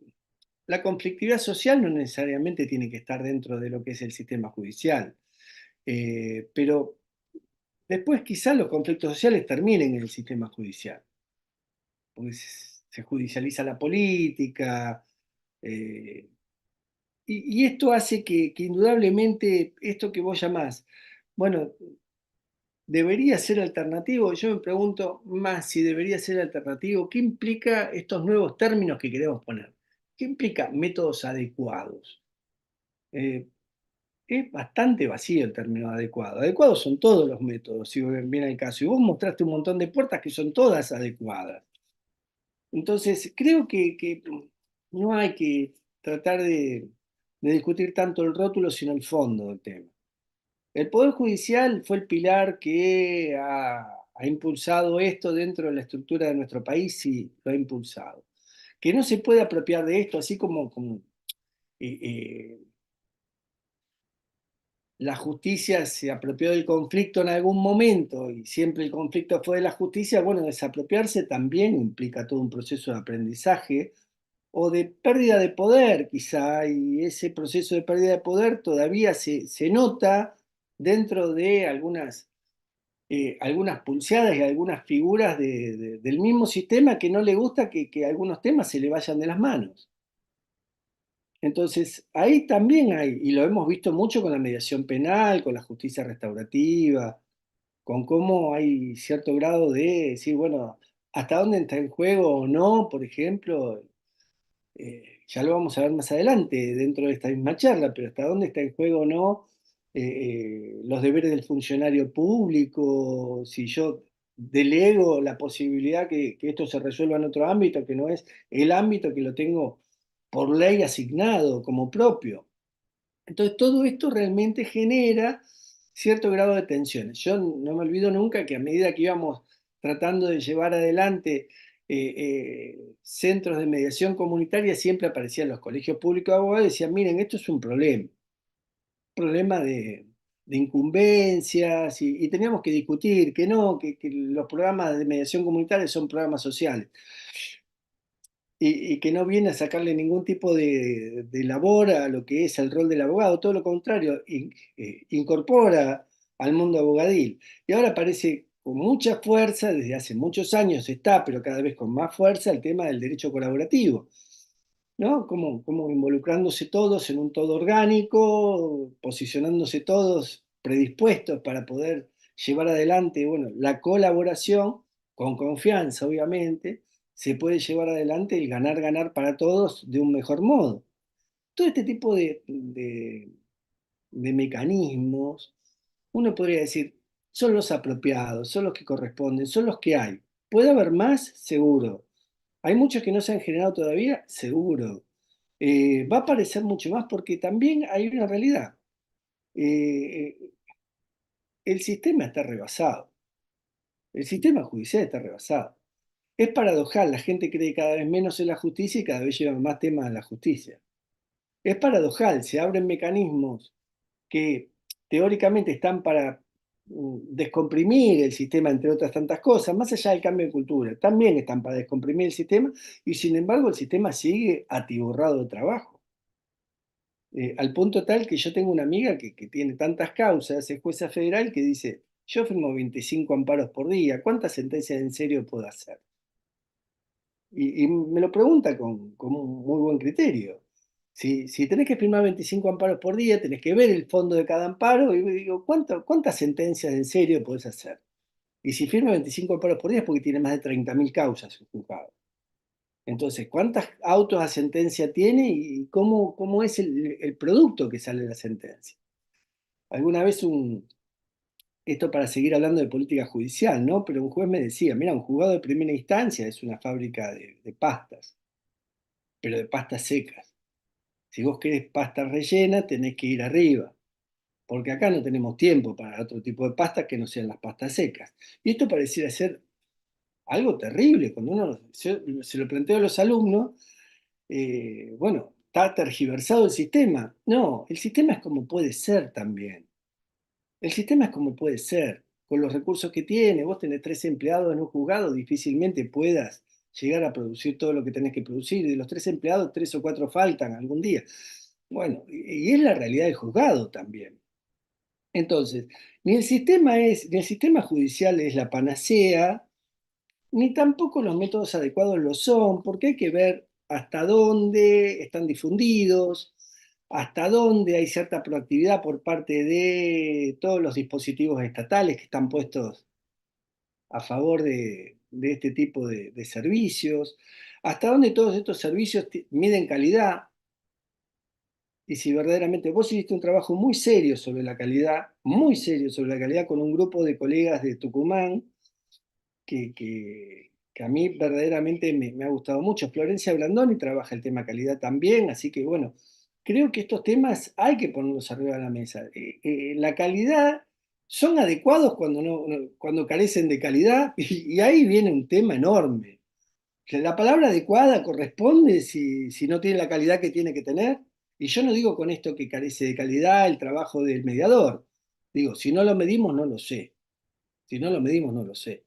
la conflictividad social no necesariamente tiene que estar dentro de lo que es el sistema judicial, pero después quizás los conflictos sociales terminen en el sistema judicial, porque se judicializa la política, eh, y esto hace que indudablemente esto que vos llamás, bueno, debería ser alternativo. Yo me pregunto más si debería ser alternativo, ¿qué implica estos nuevos términos que queremos poner? ¿Qué implica métodos adecuados? Eh, es bastante vacío el término adecuado. Adecuados son todos los métodos, si viene el caso. Y vos mostraste un montón de puertas que son todas adecuadas. Entonces, creo que no hay que tratar de discutir tanto el rótulo, sino el fondo del tema. El Poder Judicial fue el pilar que ha impulsado esto dentro de la estructura de nuestro país, sí, lo ha impulsado. Que no se puede apropiar de esto, así como eh, eh, la justicia se apropió del conflicto en algún momento y siempre el conflicto fue de la justicia, bueno, desapropiarse también implica todo un proceso de aprendizaje o de pérdida de poder, quizá, y ese proceso de pérdida de poder todavía se nota dentro de algunas pulseadas y algunas figuras del mismo sistema que no le gusta que algunos temas se le vayan de las manos. Entonces, ahí también hay, y lo hemos visto mucho con la mediación penal, con la justicia restaurativa, con cómo hay cierto grado de decir, bueno, hasta dónde está en juego o no, por ejemplo, ya lo vamos a ver más adelante dentro de esta misma charla, pero hasta dónde está en juego o no los deberes del funcionario público, si yo delego la posibilidad que esto se resuelva en otro ámbito, que no es el ámbito que lo tengo por ley asignado como propio. Entonces, todo esto realmente genera cierto grado de tensiones. Yo no me olvido nunca que a medida que íbamos tratando de llevar adelante centros de mediación comunitaria, siempre aparecían los colegios públicos de abogados y decían, miren, esto es un problema de incumbencias, y teníamos que discutir que no, que los programas de mediación comunitaria son programas sociales y que no viene a sacarle ningún tipo de labor a lo que es el rol del abogado, todo lo contrario, incorpora al mundo abogadil. Y ahora aparece con mucha fuerza, desde hace muchos años está, pero cada vez con más fuerza, el tema del derecho colaborativo, ¿no? Como involucrándose todos en un todo orgánico, posicionándose todos predispuestos para poder llevar adelante, bueno, la colaboración, con confianza, obviamente, se puede llevar adelante el ganar para todos de un mejor modo. Todo este tipo de mecanismos, uno podría decir, son los apropiados, son los que corresponden, son los que hay. ¿Puede haber más? Seguro. ¿Hay muchos que no se han generado todavía? Seguro. Va a aparecer mucho más porque también hay una realidad. Eh, el sistema está rebasado. El sistema judicial está rebasado. Es paradojal, la gente cree cada vez menos en la justicia y cada vez lleva más temas a la justicia. Es paradojal, se abren mecanismos que teóricamente están para descomprimir el sistema, entre otras tantas cosas, más allá del cambio de cultura, también están para descomprimir el sistema y sin embargo el sistema sigue atiborrado de trabajo. Al punto tal que yo tengo una amiga que tiene tantas causas, es jueza federal, que dice, yo firmo 25 amparos por día, ¿cuántas sentencias en serio puedo hacer? y me lo pregunta con un muy buen criterio. Si tenés que firmar 25 amparos por día, tenés que ver el fondo de cada amparo, y digo, ¿cuántas sentencias en serio podés hacer? Y si firma 25 amparos por día es porque tiene más de 30.000 causas en juzgado. Entonces, ¿cuántos autos a sentencia tiene y cómo es el producto que sale de la sentencia? Alguna vez esto para seguir hablando de política judicial, ¿no? Pero un juez me decía, mira, un juzgado de primera instancia es una fábrica de pastas, pero de pastas secas. Si vos querés pasta rellena, tenés que ir arriba, porque acá no tenemos tiempo para otro tipo de pastas que no sean las pastas secas. Y esto pareciera ser algo terrible. Cuando uno se lo planteo a los alumnos, bueno, está tergiversado el sistema. No, el sistema es como puede ser también. El sistema es como puede ser, con los recursos que tiene. Vos tenés 3 empleados en un juzgado, difícilmente puedas llegar a producir todo lo que tenés que producir. Y de los 3 empleados, 3 o 4 faltan algún día. Bueno, y es la realidad del juzgado también. Entonces, ni el sistema judicial es la panacea, ni tampoco los métodos adecuados lo son, porque hay que ver hasta dónde están difundidos, hasta dónde hay cierta proactividad por parte de todos los dispositivos estatales que están puestos a favor de este tipo de servicios, hasta dónde todos estos servicios miden calidad, y si verdaderamente vos hiciste un trabajo muy serio sobre la calidad, muy serio sobre la calidad con un grupo de colegas de Tucumán, que a mí verdaderamente me ha gustado mucho. Florencia Blandoni trabaja el tema calidad también, así que bueno, creo que estos temas hay que ponerlos arriba de la mesa. La calidad son adecuados cuando, cuando carecen de calidad y ahí viene un tema enorme. Que la palabra adecuada corresponde si no tiene la calidad que tiene que tener. Y yo no digo con esto que carece de calidad el trabajo del mediador. Digo, si no lo medimos, no lo sé. Si no lo medimos, no lo sé.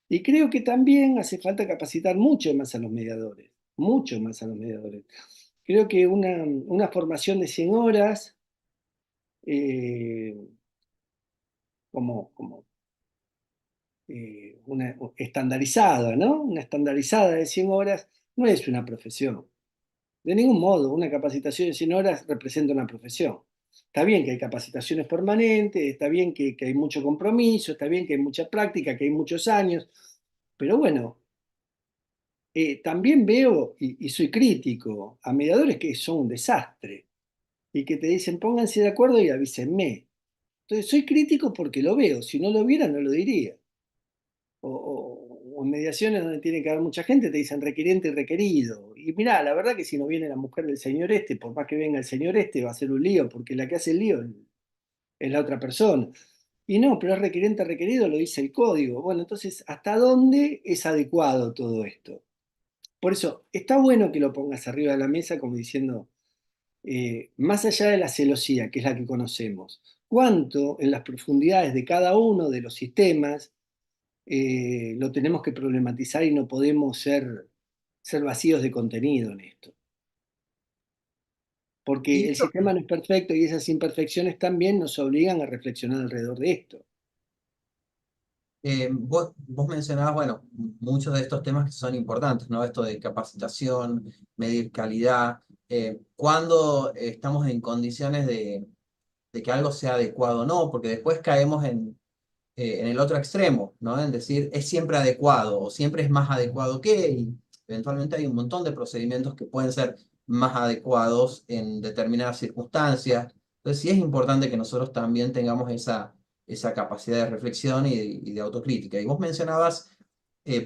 Y creo que también hace falta capacitar mucho más a los mediadores, mucho más a los mediadores. Creo que una formación de 100 horas, eh, como una estandarizada, ¿no? Una estandarizada de 100 horas no es una profesión. De ningún modo, una capacitación de 100 horas representa una profesión. Está bien que hay capacitaciones permanentes, está bien que hay mucho compromiso, está bien que hay mucha práctica, que hay muchos años, pero bueno, también veo, y soy crítico, a mediadores que son un desastre y que te dicen pónganse de acuerdo y avísenme. Entonces soy crítico porque lo veo, si no lo viera no lo diría. O en mediaciones donde tiene que haber mucha gente te dicen requiriente y requerido. Y mirá, la verdad que si no viene la mujer del señor este, por más que venga el señor este, va a ser un lío, porque la que hace el lío es la otra persona. Y no, pero es requiriente requerido, lo dice el código. Bueno, entonces, ¿hasta dónde es adecuado todo esto? Por eso, está bueno que lo pongas arriba de la mesa como diciendo, más allá de la celosía, que es la que conocemos, cuánto en las profundidades de cada uno de los sistemas lo tenemos que problematizar y no podemos ser vacíos de contenido en esto. Porque Y el sistema no es perfecto y esas imperfecciones también nos obligan a reflexionar alrededor de esto. vos mencionabas, bueno, muchos de estos temas que son importantes, ¿no? Esto de capacitación, medir calidad, cuando estamos en condiciones de que algo sea adecuado o no, porque después caemos en el otro extremo, ¿no? En decir, es siempre adecuado o siempre es más adecuado que, y eventualmente hay un montón de procedimientos que pueden ser más adecuados en determinadas circunstancias. Entonces sí es importante que nosotros también tengamos esa capacidad de reflexión y de autocrítica. Y vos mencionabas,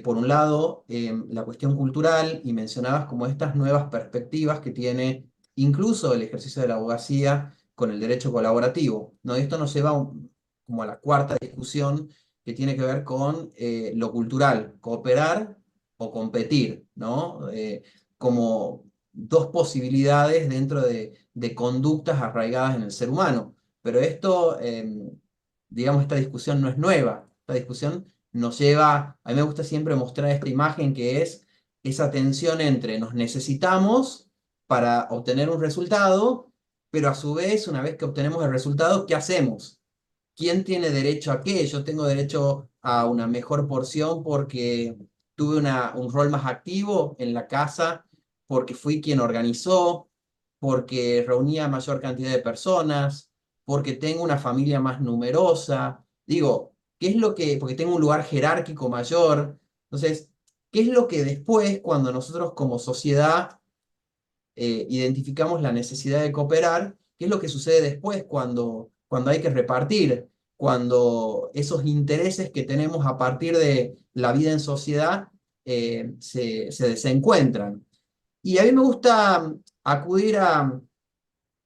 por un lado, la cuestión cultural y mencionabas como estas nuevas perspectivas que tiene incluso el ejercicio de la abogacía con el derecho colaborativo, ¿no? Y esto nos lleva como a la cuarta discusión que tiene que ver con lo cultural, cooperar o competir, ¿no? Como dos posibilidades dentro de conductas arraigadas en el ser humano. Pero esto, digamos, esta discusión no es nueva. Esta discusión nos lleva, a mí me gusta siempre mostrar esta imagen que es esa tensión entre nos necesitamos para obtener un resultado, pero a su vez, una vez que obtenemos el resultado, ¿qué hacemos? ¿Quién tiene derecho a qué? Yo tengo derecho a una mejor porción porque tuve un rol más activo en la casa porque fui quien organizó, porque reunía mayor cantidad de personas, porque tengo una familia más numerosa. Digo, ¿qué es lo que, porque tengo un lugar jerárquico mayor? Entonces, ¿qué es lo que después, cuando nosotros como sociedad identificamos la necesidad de cooperar, qué es lo que sucede después cuando hay que repartir, cuando esos intereses que tenemos a partir de la vida en sociedad se desencuentran? Y a mí me gusta acudir a,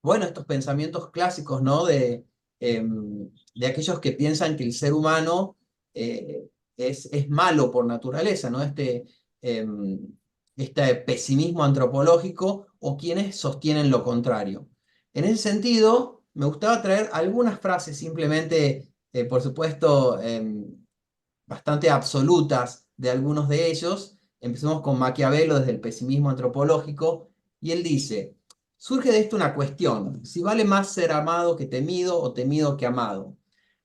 bueno, estos pensamientos clásicos, ¿no? De aquellos que piensan que el ser humano es malo por naturaleza, ¿no? Este pesimismo antropológico o quienes sostienen lo contrario. En ese sentido, me gustaba traer algunas frases simplemente, por supuesto, bastante absolutas de algunos de ellos. Empecemos con Maquiavelo desde el pesimismo antropológico, y él dice: surge de esto una cuestión, si vale más ser amado que temido o temido que amado.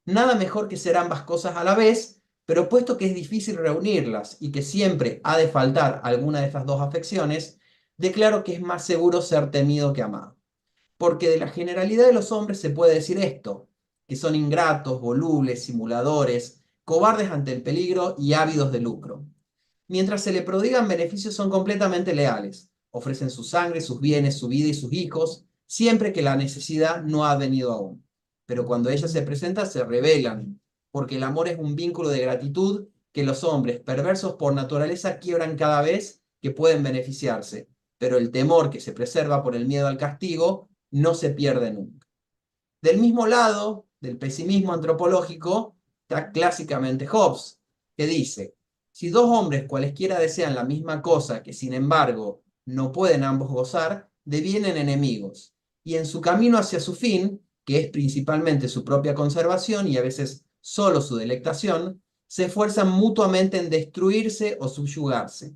Nada mejor que ser ambas cosas a la vez, pero puesto que es difícil reunirlas y que siempre ha de faltar alguna de estas dos afecciones, declaro que es más seguro ser temido que amado. Porque de la generalidad de los hombres se puede decir esto, que son ingratos, volubles, simuladores, cobardes ante el peligro y ávidos de lucro. Mientras se le prodigan beneficios son completamente leales, ofrecen su sangre, sus bienes, su vida y sus hijos, siempre que la necesidad no ha venido aún. Pero cuando ella se presenta se rebelan, porque el amor es un vínculo de gratitud que los hombres, perversos por naturaleza, quiebran cada vez que pueden beneficiarse, pero el temor que se preserva por el miedo al castigo no se pierde nunca. Del mismo lado del pesimismo antropológico está clásicamente Hobbes, que dice: si dos hombres cualesquiera desean la misma cosa, que sin embargo no pueden ambos gozar, devienen enemigos, y en su camino hacia su fin, que es principalmente su propia conservación y a veces solo su delectación, se esfuerzan mutuamente en destruirse o subyugarse.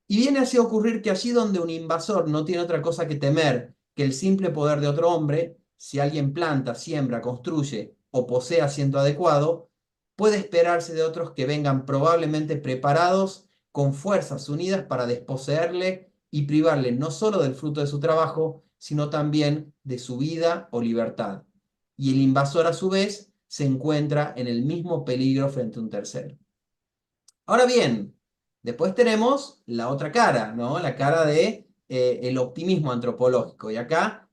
Y viene así a ocurrir que allí donde un invasor no tiene otra cosa que temer que el simple poder de otro hombre, si alguien planta, siembra, construye o posee asiento adecuado, puede esperarse de otros que vengan probablemente preparados con fuerzas unidas para desposeerle y privarle no solo del fruto de su trabajo, sino también de su vida o libertad. Y el invasor a su vez se encuentra en el mismo peligro frente a un tercero. Ahora bien, después tenemos la otra cara, ¿no? La cara de el optimismo antropológico. Y acá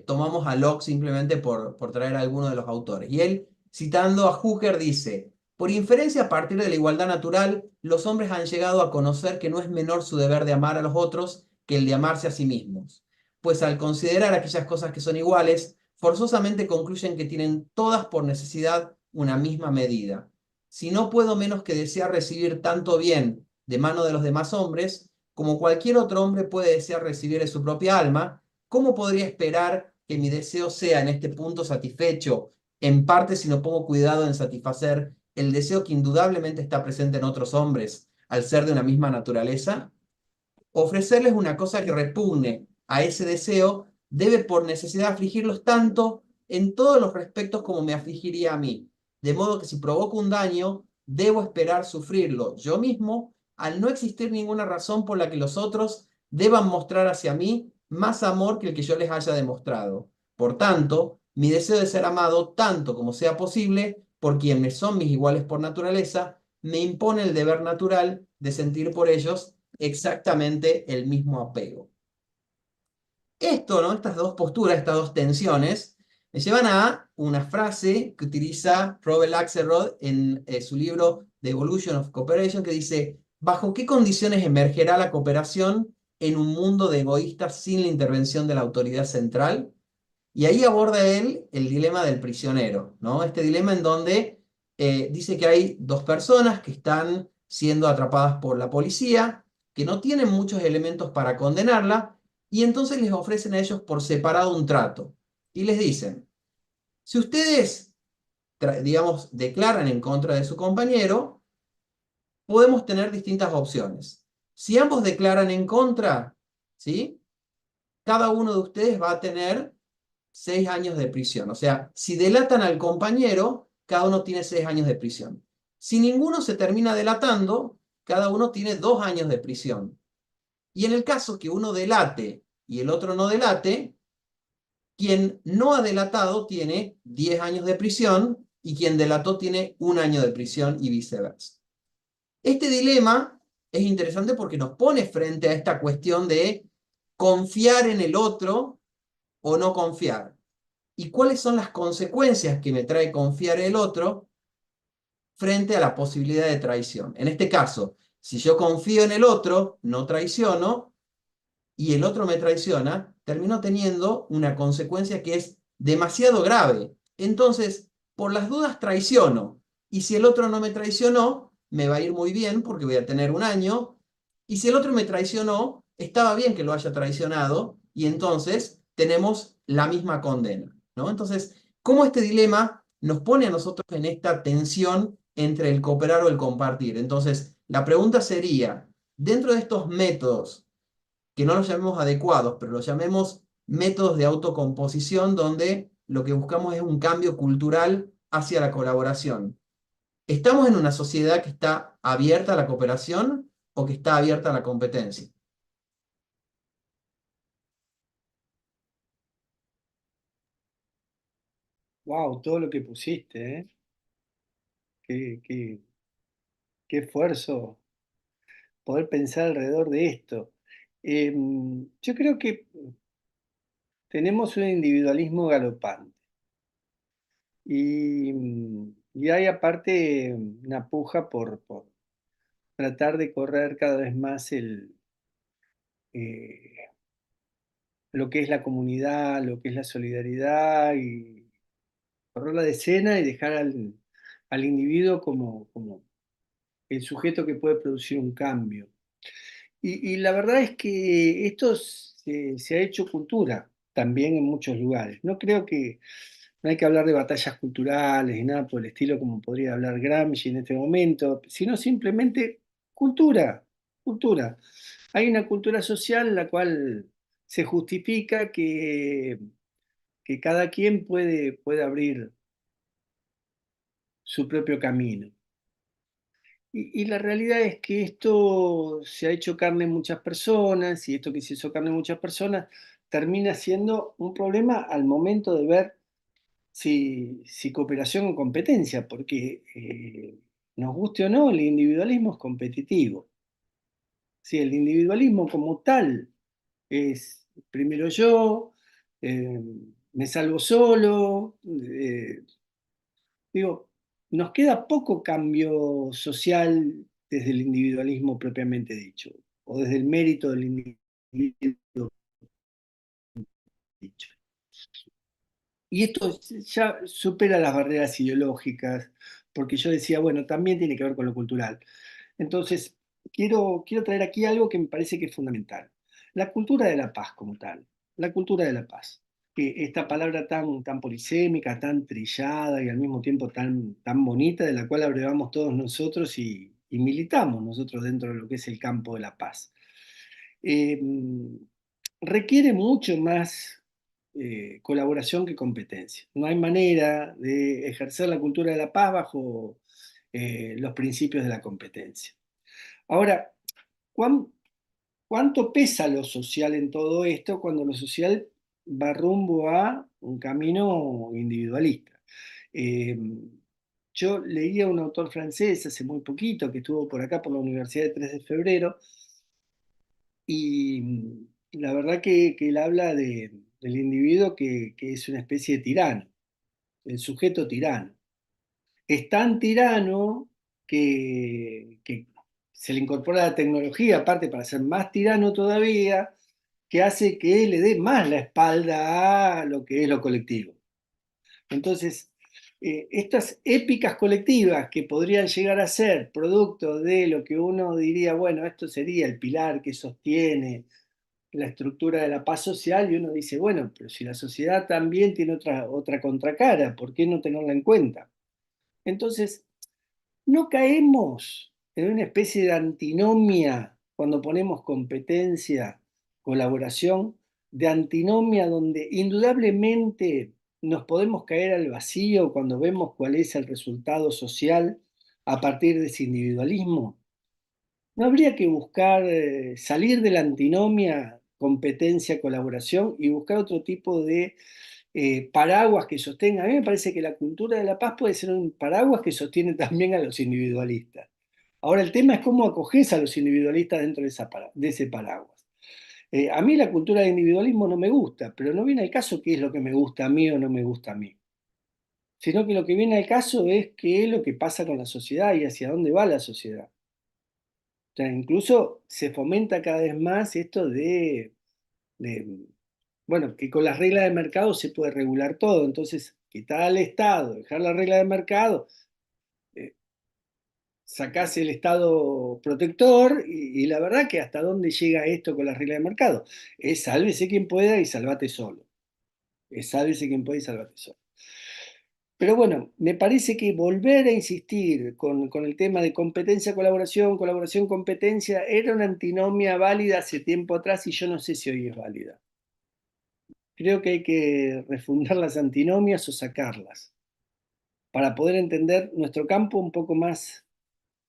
tomamos a Locke simplemente por traer a alguno de los autores. Y él, citando a Hooker, dice: por inferencia a partir de la igualdad natural, los hombres han llegado a conocer que no es menor su deber de amar a los otros que el de amarse a sí mismos. Pues al considerar aquellas cosas que son iguales, forzosamente concluyen que tienen todas por necesidad una misma medida. Si no puedo menos que desear recibir tanto bien de mano de los demás hombres, como cualquier otro hombre puede desear recibir de su propia alma, ¿cómo podría esperar que mi deseo sea en este punto satisfecho, en parte si no pongo cuidado en satisfacer el deseo que indudablemente está presente en otros hombres, al ser de una misma naturaleza? Ofrecerles una cosa que repugne a ese deseo debe por necesidad afligirlos tanto en todos los respectos como me afligiría a mí. De modo que si provoco un daño, debo esperar sufrirlo yo mismo, al no existir ninguna razón por la que los otros deban mostrar hacia mí más amor que el que yo les haya demostrado. Por tanto, mi deseo de ser amado tanto como sea posible por quienes son mis iguales por naturaleza, me impone el deber natural de sentir por ellos exactamente el mismo apego. Esto, ¿no? Estas dos posturas, estas dos tensiones, me llevan a una frase que utiliza Robert Axelrod en su libro The Evolution of Cooperation, que dice: ¿bajo qué condiciones emergerá la cooperación en un mundo de egoístas sin la intervención de la autoridad central? Y ahí aborda él el dilema del prisionero, ¿no? Este dilema en donde dice que hay dos personas que están siendo atrapadas por la policía, que no tienen muchos elementos para condenarla, y entonces les ofrecen a ellos por separado un trato. Y les dicen: si ustedes, digamos, declaran en contra de su compañero, podemos tener distintas opciones. Si ambos declaran en contra, ¿sí? Cada uno de ustedes va a tener 6 años de prisión. O sea, si delatan al compañero, cada uno tiene 6 años de prisión. Si ninguno se termina delatando, cada uno tiene 2 años de prisión. Y en el caso que uno delate y el otro no delate, quien no ha delatado tiene 10 años de prisión y quien delató tiene 1 año de prisión y viceversa. Este dilema es interesante porque nos pone frente a esta cuestión de confiar en el otro o no confiar. ¿Y cuáles son las consecuencias que me trae confiar en el otro frente a la posibilidad de traición? En este caso, si yo confío en el otro, no traiciono, y el otro me traiciona, termino teniendo una consecuencia que es demasiado grave. Entonces, por las dudas traiciono, y si el otro no me traicionó, me va a ir muy bien porque voy a tener 1 año, y si el otro me traicionó, estaba bien que lo haya traicionado, y entonces tenemos la misma condena, ¿no? Entonces, ¿cómo este dilema nos pone a nosotros en esta tensión entre el cooperar o el compartir? Entonces, la pregunta sería, dentro de estos métodos, que no los llamemos adecuados, pero los llamemos métodos de autocomposición, donde lo que buscamos es un cambio cultural hacia la colaboración. ¿Estamos en una sociedad que está abierta a la cooperación o que está abierta a la competencia? Wow, todo lo que pusiste, ¿eh? Qué, qué esfuerzo poder pensar alrededor de esto. Yo creo que tenemos un individualismo galopante y hay aparte una puja por tratar de correr cada vez más eh, lo que es la comunidad, lo que es la solidaridad y correr la escena y dejar al individuo como el sujeto que puede producir un cambio. Y la verdad es que esto se ha hecho cultura también en muchos lugares. No creo que no hay que hablar de batallas culturales y nada por el estilo como podría hablar Gramsci en este momento, sino simplemente cultura, cultura. Hay una cultura social en la cual se justifica que cada quien puede abrir su propio camino. Y la realidad es que esto se ha hecho carne en muchas personas y esto que se hizo carne en muchas personas termina siendo un problema al momento de ver si cooperación o competencia, porque nos guste o no, el individualismo es competitivo. Sí, el individualismo como tal es primero yo, eh, me salvo solo, digo, nos queda poco cambio social desde el individualismo propiamente dicho, o desde el mérito del individuo dicho. Y esto ya supera las barreras ideológicas, porque yo decía, bueno, también tiene que ver con lo cultural. Entonces, quiero traer aquí algo que me parece que es fundamental. La cultura de la paz como tal, la cultura de la paz. Que esta palabra tan polisémica, tan trillada y al mismo tiempo tan bonita, de la cual abrevamos todos nosotros y militamos nosotros dentro de lo que es el campo de la paz. Eh, Requiere mucho más colaboración que competencia. No hay manera de ejercer la cultura de la paz bajo los principios de la competencia. Ahora, ¿cuánto pesa lo social en todo esto cuando lo social va rumbo a un camino individualista? Eh, yo leía a un autor francés hace muy poquito que estuvo por acá por la Universidad de 3 de Febrero y la verdad que él habla del individuo que es una especie de tirano, el sujeto tirano. Es tan tirano que se le incorpora la tecnología, aparte para ser más tirano todavía, que hace que le dé más la espalda a lo que es lo colectivo. Entonces, estas épicas colectivas que podrían llegar a ser producto de lo que uno diría, bueno, esto sería el pilar que sostiene la estructura de la paz social, y uno dice, bueno, pero si la sociedad también tiene otra contracara, ¿por qué no tenerla en cuenta? Entonces, no caemos en una especie de antinomia cuando ponemos competencia, colaboración, de antinomia donde indudablemente nos podemos caer al vacío cuando vemos cuál es el resultado social a partir de ese individualismo. ¿No habría que buscar salir de la antinomia competencia-colaboración y buscar otro tipo de paraguas que sostenga? A mí me parece que la cultura de la paz puede ser un paraguas que sostiene también a los individualistas. Ahora, el tema es cómo acoges a los individualistas dentro de ese paraguas. A mí la cultura del individualismo no me gusta, pero no viene al caso qué es lo que me gusta a mí o no me gusta a mí, sino que lo que viene al caso es qué es lo que pasa con la sociedad y hacia dónde va la sociedad. O sea, incluso se fomenta cada vez más esto de, bueno, que con las reglas de mercado se puede regular todo. Entonces, quitar al Estado, dejar la regla de mercado, eh, sacás el Estado protector y la verdad que hasta dónde llega esto con las reglas de mercado. Es sálvese quien pueda y salvate solo. Es sálvese quien pueda y salvate solo. Pero bueno, me parece que volver a insistir con el tema de competencia-colaboración, colaboración-competencia, era una antinomia válida hace tiempo atrás y yo no sé si hoy es válida. Creo que hay que refundar las antinomias o sacarlas para poder entender nuestro campo un poco más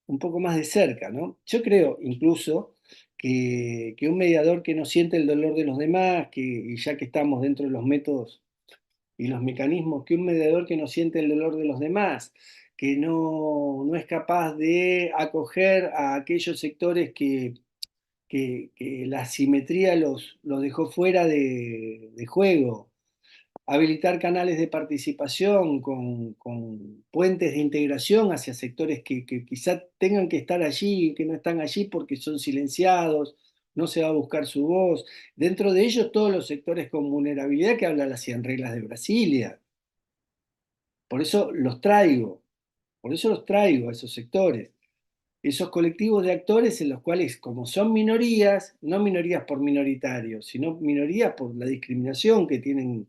de cerca, ¿no? Yo creo incluso que un mediador que no siente el dolor de los demás, y ya que estamos dentro de los métodos y los mecanismos, que un mediador que no siente el dolor de los demás, que no es capaz de acoger a aquellos sectores que la simetría los dejó fuera de juego, habilitar canales de participación con puentes de integración hacia sectores que quizá tengan que estar allí, que no están allí porque son silenciados, no se va a buscar su voz. Dentro de ellos todos los sectores con vulnerabilidad que hablan las 100 reglas de Brasilia. Por eso los traigo, por eso los traigo a esos sectores, esos colectivos de actores en los cuales, como son minorías, no minorías por minoritarios, sino minorías por la discriminación que tienen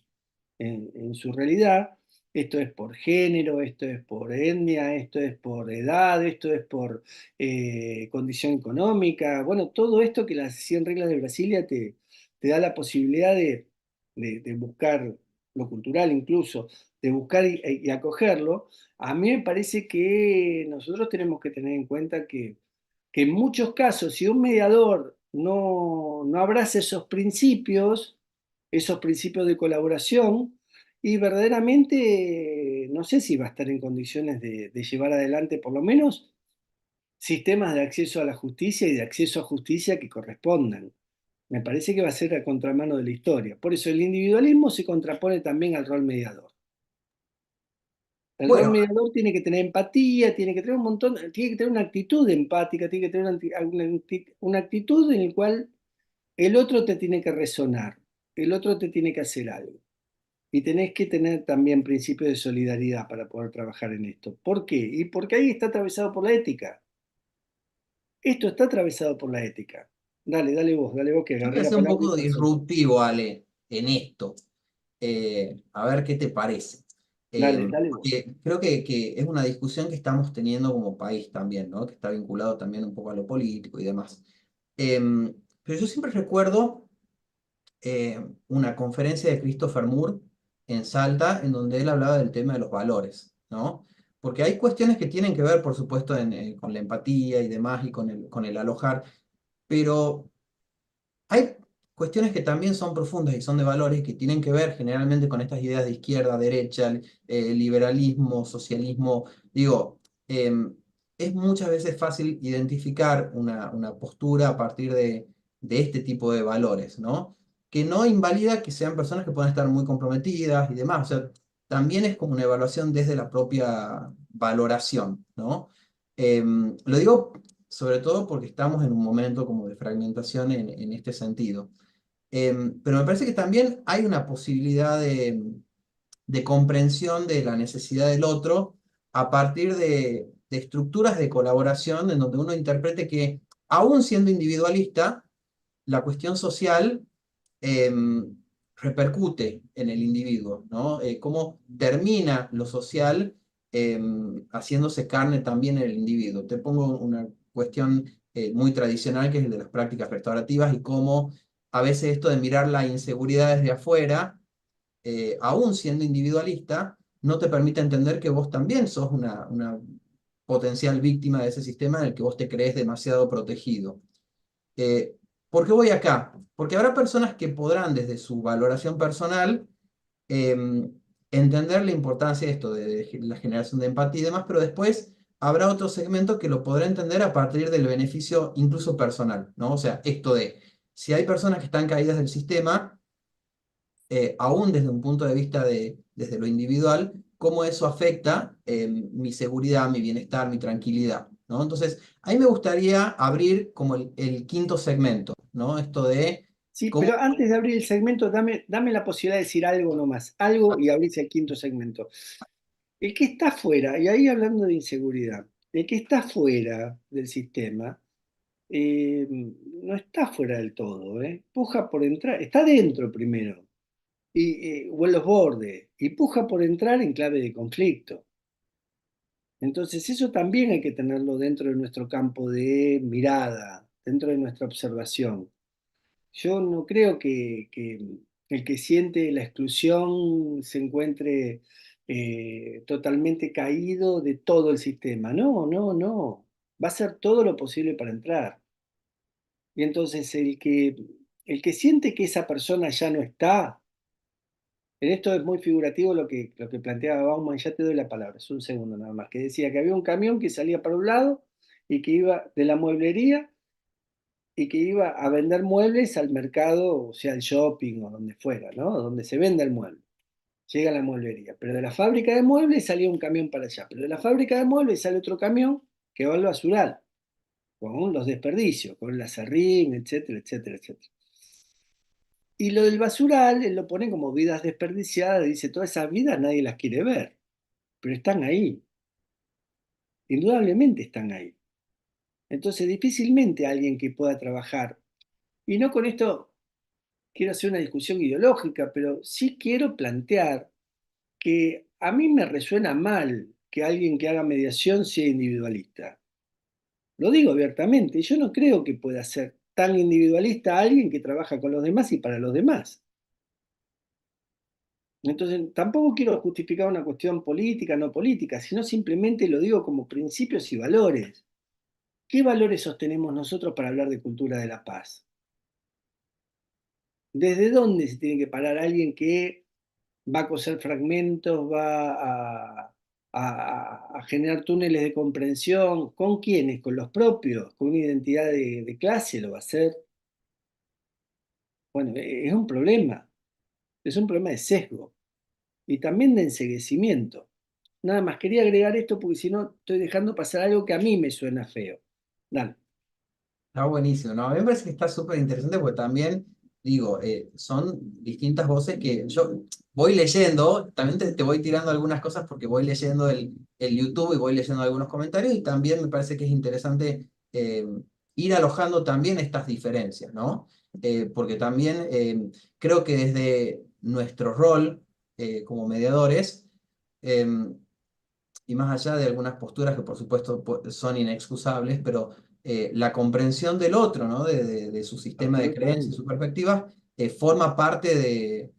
en su realidad. Esto es por género, esto es por etnia, esto es por edad, esto es por condición económica. Bueno, todo esto que las 100 reglas de Brasilia te da la posibilidad de buscar lo cultural incluso, de buscar y acogerlo. A mí me parece que nosotros tenemos que tener en cuenta que en muchos casos, si un mediador no abraza esos principios de colaboración, y verdaderamente no sé si va a estar en condiciones de llevar adelante por lo menos sistemas de acceso a la justicia y de acceso a justicia que correspondan. Me parece que va a ser a contramano de la historia. Por eso el individualismo se contrapone también al rol mediador. El rol Bueno, mediador tiene que tener empatía, tiene que tener un montón, tiene que tener una actitud empática, tiene que tener una actitud en la cual el otro te tiene que resonar, el otro te tiene que hacer algo. Y tenés que tener también principios de solidaridad para poder trabajar en esto. ¿Por qué? Y porque ahí está atravesado por la ética. Esto está atravesado por la ética. Dale vos que yo voy agarré a la ser un palabra y poco te la solté. disruptivo, Ale, en esto. A ver qué te parece. Dale vos. Porque creo que es una discusión que estamos teniendo como país también, ¿no? Que está vinculado también un poco a lo político y demás. Pero yo siempre recuerdo una conferencia de Christopher Moore en Salta, en donde él hablaba del tema de los valores, ¿no? Porque hay cuestiones que tienen que ver, por supuesto, con la empatía y demás, y con el alojar, pero hay cuestiones que también son profundas y son de valores que tienen que ver generalmente con estas ideas de izquierda, derecha, liberalismo, socialismo. Digo, es muchas veces fácil identificar una postura a partir de este tipo de valores, ¿no? Que no invalida que sean personas que puedan estar muy comprometidas y demás. O sea, también es como una evaluación desde la propia valoración, ¿no? Lo digo sobre todo porque estamos en un momento como de fragmentación en este sentido. Pero me parece que también hay una posibilidad de comprensión de la necesidad del otro a partir de estructuras de colaboración en donde uno interprete que, aún siendo individualista, la cuestión social repercute en el individuo, ¿no? Cómo termina lo social haciéndose carne también en el individuo. Te pongo una cuestión muy tradicional que es el de las prácticas restaurativas y cómo a veces esto de mirar la inseguridad desde afuera, aún siendo individualista, no te permite entender que vos también sos una potencial víctima de ese sistema en el que vos te crees demasiado protegido. ¿Por qué voy acá? Porque habrá personas que podrán, desde su valoración personal, entender la importancia de esto, de la generación de empatía y demás, pero después habrá otro segmento que lo podrá entender a partir del beneficio incluso personal, ¿no? O sea, esto de, si hay personas que están caídas del sistema, aún desde un punto de vista desde lo individual, cómo eso afecta mi seguridad, mi bienestar, mi tranquilidad, ¿no? Entonces, a mí me gustaría abrir como el quinto segmento, ¿no? Esto de Sí, cómo... pero antes de abrir el segmento, dame la posibilidad de decir algo nomás, algo y abrirse el quinto segmento. El que está fuera, y ahí hablando de inseguridad, el que está fuera del sistema no está fuera del todo, puja por entrar, está dentro primero, o en los bordes, y puja por entrar en clave de conflicto. Entonces eso también hay que tenerlo dentro de nuestro campo de mirada, dentro de nuestra observación. Yo no creo que el que siente la exclusión se encuentre totalmente caído de todo el sistema. No, no, no. Va a hacer todo lo posible para entrar. Y entonces el que siente que esa persona ya no está, en esto es muy figurativo lo que planteaba Bauman, ya te doy la palabra, es un segundo nada más, que decía que había un camión que salía para un lado y que iba de la mueblería y que iba a vender muebles al mercado, o sea, al shopping o donde fuera, ¿no? Donde se venda el mueble. Llega a la mueblería. Pero de la fábrica de muebles salía un camión para allá. Pero de la fábrica de muebles sale otro camión que va al basural, con los desperdicios, con el aserrín, etcétera, etcétera, etcétera. Y lo del basural, él lo pone como vidas desperdiciadas, dice, todas esas vidas nadie las quiere ver, pero están ahí. Indudablemente están ahí. Entonces, difícilmente alguien que pueda trabajar, y no con esto quiero hacer una discusión ideológica, pero sí quiero plantear que a mí me resuena mal que alguien que haga mediación sea individualista. Lo digo abiertamente, yo no creo que pueda ser tan individualista alguien que trabaja con los demás y para los demás. Entonces, tampoco quiero justificar una cuestión política, no política, sino simplemente lo digo como principios y valores. ¿Qué valores sostenemos nosotros para hablar de cultura de la paz? ¿Desde dónde se tiene que parar alguien que va a coser fragmentos, va a generar túneles de comprensión? ¿Con quiénes? ¿Con los propios? ¿Con una identidad de clase lo va a hacer? Bueno, es un problema de sesgo y también de enceguecimiento. Nada más, quería agregar esto porque si no estoy dejando pasar algo que a mí me suena feo. Dale. Está buenísimo, ¿no? A mí me parece que está súper interesante porque también, digo, son distintas voces que yo voy leyendo, también te voy tirando algunas cosas porque voy leyendo el YouTube y voy leyendo algunos comentarios y también me parece que es interesante ir alojando también estas diferencias, ¿no? Porque también creo que desde nuestro rol como mediadores, y más allá de algunas posturas que por supuesto son inexcusables, pero la comprensión del otro, ¿no? De su sistema de creencias, Absolutamente. su perspectiva, forma parte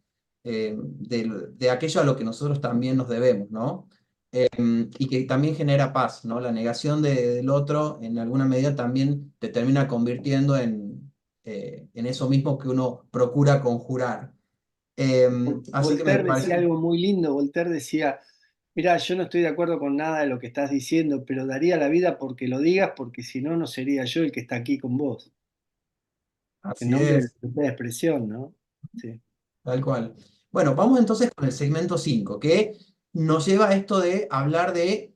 de aquello a lo que nosotros también nos debemos, ¿no? Y que también genera paz, ¿no? La negación del otro en alguna medida también te termina convirtiendo en eso mismo que uno procura conjurar. Así que me Voltaire decía parece... algo muy lindo. Voltaire decía, mira, yo no estoy de acuerdo con nada de lo que estás diciendo, pero daría la vida porque lo digas, porque si no, no sería yo el que está aquí con vos. En Así nombre de la es. libertad de expresión, ¿no? Sí. Tal cual. Bueno, vamos entonces con el segmento 5 que nos lleva a esto de hablar de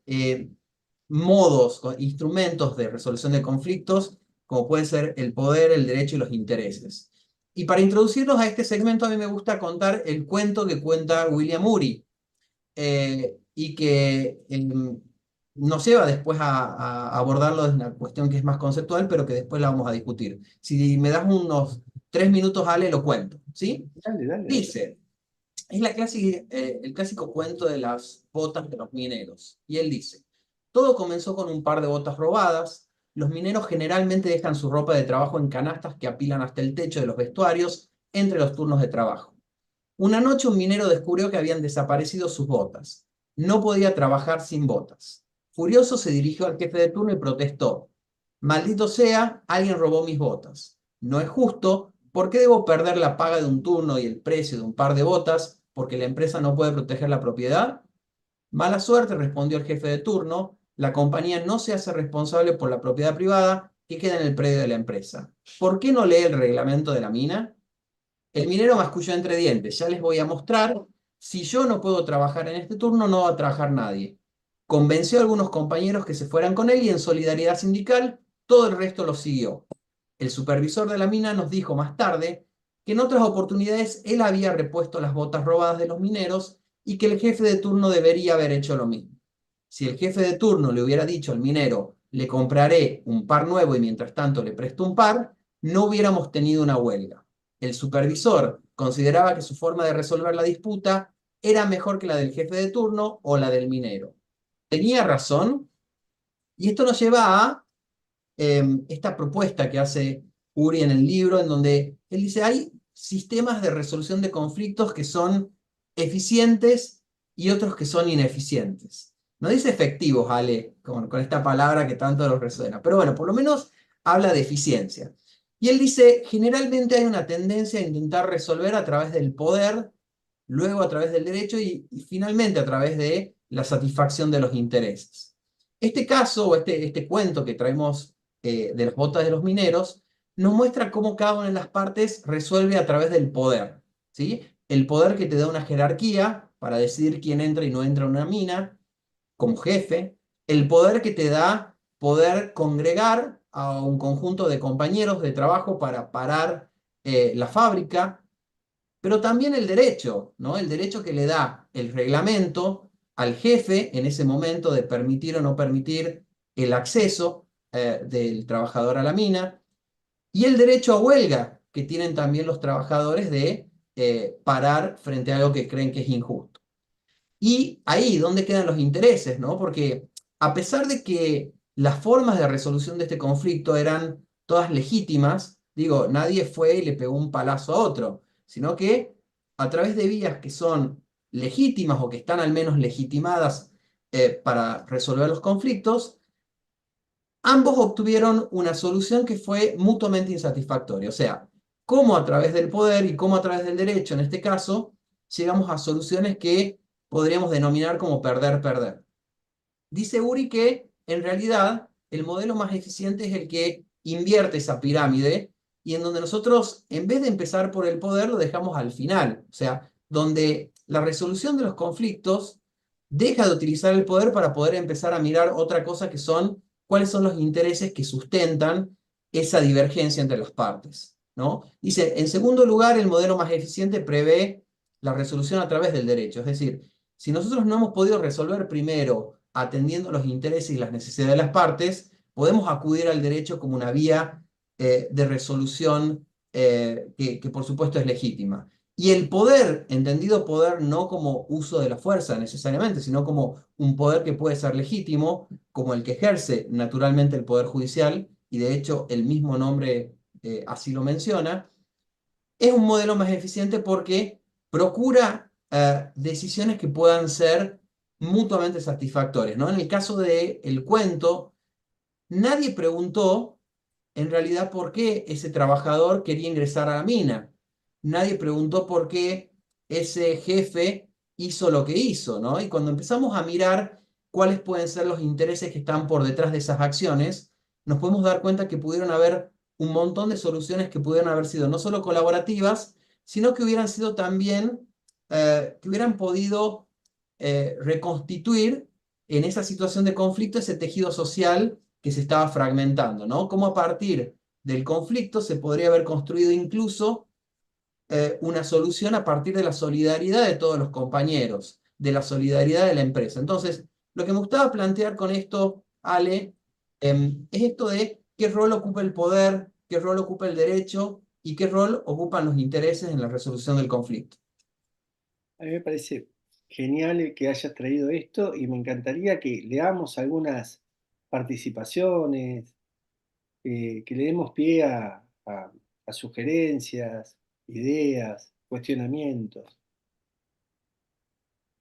modos, instrumentos de resolución de conflictos, como pueden ser el poder, el derecho y los intereses. Y para introducirnos a este segmento, a mí me gusta contar el cuento que cuenta William Ury, y que nos lleva después a abordarlo desde una cuestión que es más conceptual, pero que después la vamos a discutir. Si me das unos 3 minutos, Ale, lo cuento, ¿sí? Dale, dale, dale. Dice, es el clásico cuento de las botas de los mineros. Y él dice, todo comenzó con un par de botas robadas. Los mineros generalmente dejan su ropa de trabajo en canastas que apilan hasta el techo de los vestuarios entre los turnos de trabajo. Una noche un minero descubrió que habían desaparecido sus botas. No podía trabajar sin botas. Furioso se dirigió al jefe de turno y protestó: «Maldito sea, alguien robó mis botas. No es justo. ¿Por qué debo perder la paga de un turno y el precio de un par de botas porque la empresa no puede proteger la propiedad?» «Mala suerte», respondió el jefe de turno. «La compañía no se hace responsable por la propiedad privada que queda en el predio de la empresa. ¿Por qué no lee el reglamento de la mina?». El minero masculló entre dientes: «Ya les voy a mostrar. Si yo no puedo trabajar en este turno, no va a trabajar nadie». Convenció a algunos compañeros que se fueran con él y en solidaridad sindical, todo el resto lo siguió. El supervisor de la mina nos dijo más tarde que en otras oportunidades él había repuesto las botas robadas de los mineros y que el jefe de turno debería haber hecho lo mismo. Si el jefe de turno le hubiera dicho al minero: «Le compraré un par nuevo y mientras tanto le presto un par», no hubiéramos tenido una huelga. El supervisor consideraba que su forma de resolver la disputa era mejor que la del jefe de turno o la del minero. Tenía razón, y esto nos lleva a esta propuesta que hace Uri en el libro, en donde él dice: hay sistemas de resolución de conflictos que son eficientes y otros que son ineficientes. No dice efectivos, Ale, con esta palabra que tanto nos resuena, pero bueno, por lo menos habla de eficiencia. Y él dice: generalmente hay una tendencia a intentar resolver a través del poder, luego a través del derecho y finalmente a través de la satisfacción de los intereses. Este caso, o este cuento que traemos de las botas de los mineros, nos muestra cómo cada una de las partes resuelve a través del poder, ¿sí? El poder que te da una jerarquía para decidir quién entra y no entra en una mina, como jefe. El poder que te da poder congregar a un conjunto de compañeros de trabajo para parar la fábrica, pero también el derecho, ¿no? El derecho que le da el reglamento al jefe en ese momento de permitir o no permitir el acceso del trabajador a la mina, y el derecho a huelga que tienen también los trabajadores de parar frente a algo que creen que es injusto. Y ahí, ¿dónde quedan los intereses, no? Porque a pesar de que las formas de resolución de este conflicto eran todas legítimas, digo, nadie fue y le pegó un palazo a otro, sino que a través de vías que son legítimas o que están al menos legitimadas para resolver los conflictos, ambos obtuvieron una solución que fue mutuamente insatisfactoria. O sea, cómo a través del poder y cómo a través del derecho, en este caso, llegamos a soluciones que podríamos denominar como perder-perder. Dice Uri que en realidad el modelo más eficiente es el que invierte esa pirámide y en donde nosotros, en vez de empezar por el poder, lo dejamos al final. O sea, donde la resolución de los conflictos deja de utilizar el poder para poder empezar a mirar otra cosa, que son cuáles son los intereses que sustentan esa divergencia entre las partes, ¿no? Dice: en segundo lugar, el modelo más eficiente prevé la resolución a través del derecho. Es decir, si nosotros no hemos podido resolver primero atendiendo los intereses y las necesidades de las partes, podemos acudir al derecho como una vía de resolución que por supuesto es legítima. Y el poder, entendido poder no como uso de la fuerza necesariamente, sino como un poder que puede ser legítimo, como el que ejerce naturalmente el Poder Judicial, y de hecho el mismo nombre así lo menciona, es un modelo más eficiente porque procura decisiones que puedan ser mutuamente satisfactorias, ¿no? En el caso del cuento, nadie preguntó en realidad por qué ese trabajador quería ingresar a la mina. Nadie preguntó por qué ese jefe hizo lo que hizo, ¿no? Y cuando empezamos a mirar cuáles pueden ser los intereses que están por detrás de esas acciones, nos podemos dar cuenta que pudieron haber un montón de soluciones que pudieron haber sido no solo colaborativas, sino que hubieran sido también, que hubieran podido reconstituir en esa situación de conflicto ese tejido social que se estaba fragmentando, ¿no? Cómo a partir del conflicto se podría haber construido incluso una solución a partir de la solidaridad de todos los compañeros, de la solidaridad de la empresa. Entonces, lo que me gustaba plantear con esto, Ale, es esto de qué rol ocupa el poder, qué rol ocupa el derecho y qué rol ocupan los intereses en la resolución del conflicto. A mí me parece genial que hayas traído esto y me encantaría que leamos algunas participaciones, que le demos pie a sugerencias, ideas, cuestionamientos.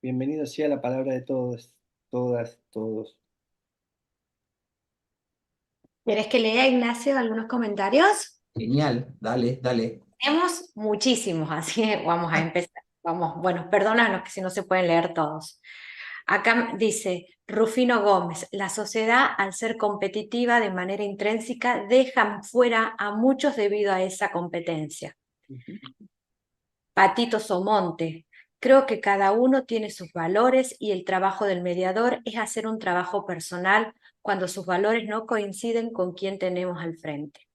Bienvenido sea la palabra de todos, todas, todos. ¿Querés que lea, Ignacio, algunos comentarios? Genial, dale, dale. Tenemos muchísimos, así que vamos a empezar. Vamos, bueno, perdónanos que si no se pueden leer todos. Acá dice Rufino Gómez, la sociedad al ser competitiva de manera intrínseca deja fuera a muchos debido a esa competencia. Patito Somonte, creo que cada uno tiene sus valores y el trabajo del mediador es hacer un trabajo personal cuando sus valores no coinciden con quien tenemos al frente.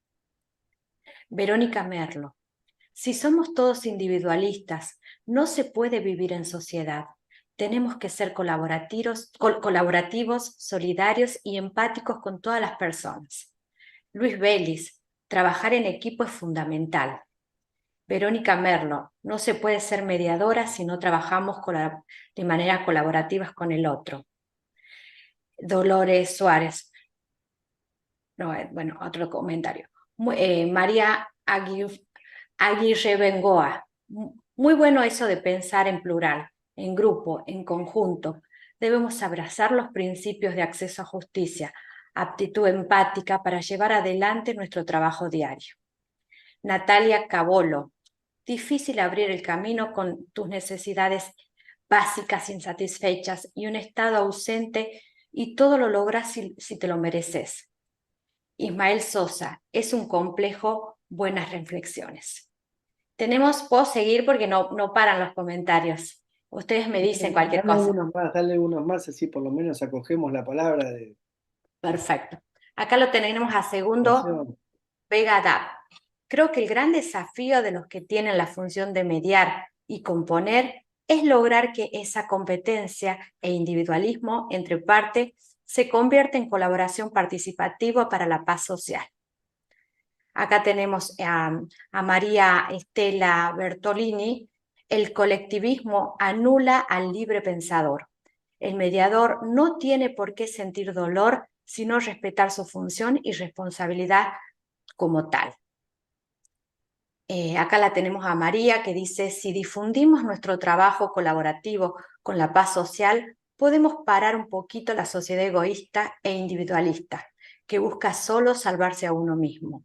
Verónica Merlo, si somos todos individualistas, no se puede vivir en sociedad. Tenemos que ser colaborativos, solidarios y empáticos con todas las personas. Luis Vélez, trabajar en equipo es fundamental. Verónica Merlo, no se puede ser mediadora si no trabajamos de manera colaborativa con el otro. Dolores Suárez, bueno, otro comentario. María Aguirre Bengoa, muy bueno eso de pensar en plural, en grupo, en conjunto. Debemos abrazar los principios de acceso a justicia, aptitud empática para llevar adelante nuestro trabajo diario. Natalia Cabolo, difícil abrir el camino con tus necesidades básicas insatisfechas y un estado ausente y todo lo logras si te lo mereces. Ismael Sosa, es un complejo, buenas reflexiones. Puedo seguir porque no paran los comentarios. Ustedes me dicen cualquier cosa. Dale unos más, así por lo menos acogemos la palabra de... Perfecto. Acá lo tenemos a Segundo Vega Dab. Creo que el gran desafío de los que tienen la función de mediar y componer es lograr que esa competencia e individualismo entre partes se convierta en colaboración participativa para la paz social. Acá tenemos a María Estela Bertolini. El colectivismo anula al libre pensador. El mediador no tiene por qué sentir dolor, sino respetar su función y responsabilidad como tal. Acá la tenemos a María que dice, si difundimos nuestro trabajo colaborativo con la paz social, podemos parar un poquito la sociedad egoísta e individualista, que busca solo salvarse a uno mismo.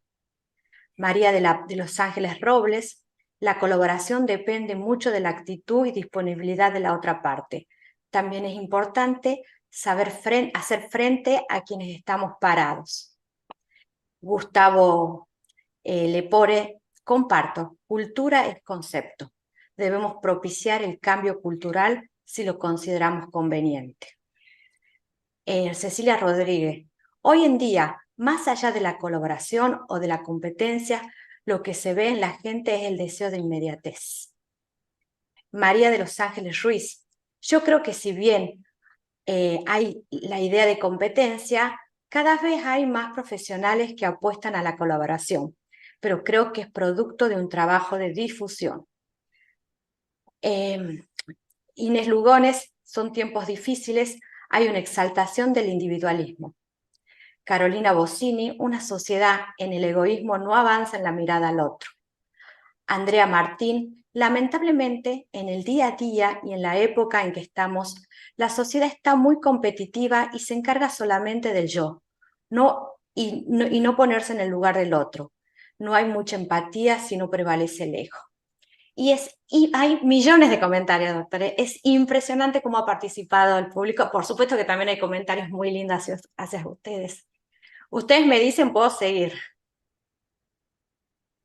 María de Los Ángeles Robles, la colaboración depende mucho de la actitud y disponibilidad de la otra parte. También es importante saber hacer frente a quienes estamos parados. Gustavo Lepore, comparto, cultura es concepto. Debemos propiciar el cambio cultural si lo consideramos conveniente. Cecilia Rodríguez, hoy en día, más allá de la colaboración o de la competencia, lo que se ve en la gente es el deseo de inmediatez. María de Los Ángeles Ruiz, yo creo que si bien hay la idea de competencia, cada vez hay más profesionales que apuestan a la colaboración, pero creo que es producto de un trabajo de difusión. Inés Lugones, son tiempos difíciles, hay una exaltación del individualismo. Carolina Bossini, una sociedad en el egoísmo no avanza en la mirada al otro. Andrea Martín, lamentablemente en el día a día y en la época en que estamos, la sociedad está muy competitiva y se encarga solamente del yo, y no ponerse en el lugar del otro. No hay mucha empatía si no prevalece el ego. Y hay millones de comentarios, doctores. Es impresionante cómo ha participado el público. Por supuesto que también hay comentarios muy lindos hacia ustedes. Ustedes me dicen, puedo seguir.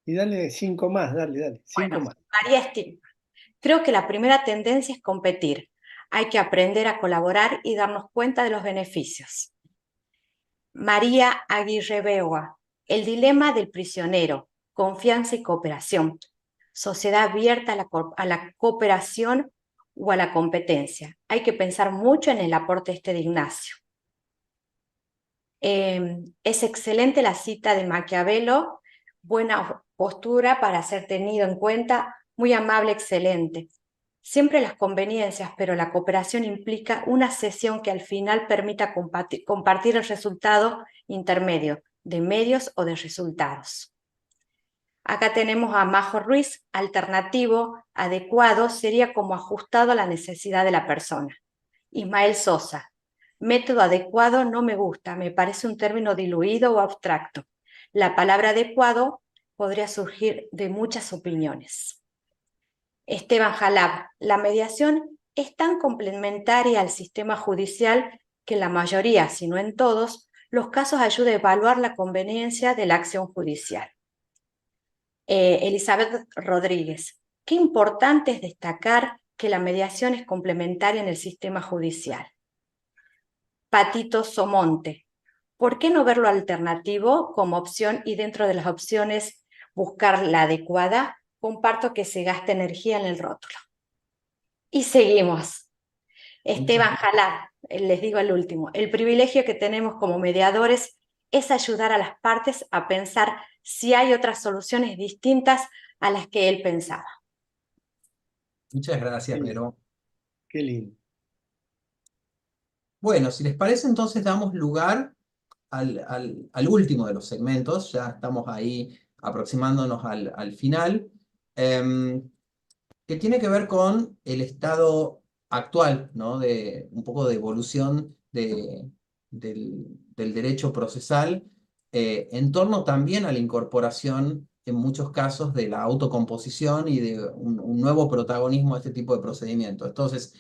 Y dale 5 más, dale, 5 más. María Estima. Creo que la primera tendencia es competir. Hay que aprender a colaborar y darnos cuenta de los beneficios. María Aguirre Beoa. El dilema del prisionero. Confianza y cooperación. Sociedad abierta a la cooperación o a la competencia. Hay que pensar mucho en el aporte de Ignacio. Es excelente la cita de Maquiavelo, buena postura para ser tenido en cuenta, muy amable, excelente. Siempre las conveniencias, pero la cooperación implica una sesión que al final permita compartir el resultado intermedio, de medios o de resultados. Acá tenemos a Majo Ruiz, alternativo, adecuado, sería como ajustado a la necesidad de la persona. Ismael Sosa, Método adecuado no me gusta, me parece un término diluido o abstracto. La palabra adecuado podría surgir de muchas opiniones. Esteban Jalab, la mediación es tan complementaria al sistema judicial que en la mayoría, si no en todos, los casos ayuda a evaluar la conveniencia de la acción judicial. Elizabeth Rodríguez, qué importante es destacar que la mediación es complementaria en el sistema judicial. Patito Somonte, ¿por qué no ver lo alternativo como opción y dentro de las opciones buscar la adecuada? Comparto que se gasta energía en el rótulo. Y seguimos. Esteban Jalab, les digo el último, el privilegio que tenemos como mediadores es ayudar a las partes a pensar si hay otras soluciones distintas a las que él pensaba. Muchas gracias, Vero. Qué lindo. Bueno, si les parece, entonces damos lugar al último de los segmentos. Ya estamos ahí aproximándonos al final, que tiene que ver con el estado actual, ¿no? De un poco de evolución del derecho procesal, en torno también a la incorporación, en muchos casos, de la autocomposición y de un nuevo protagonismo de este tipo de procedimientos. Entonces,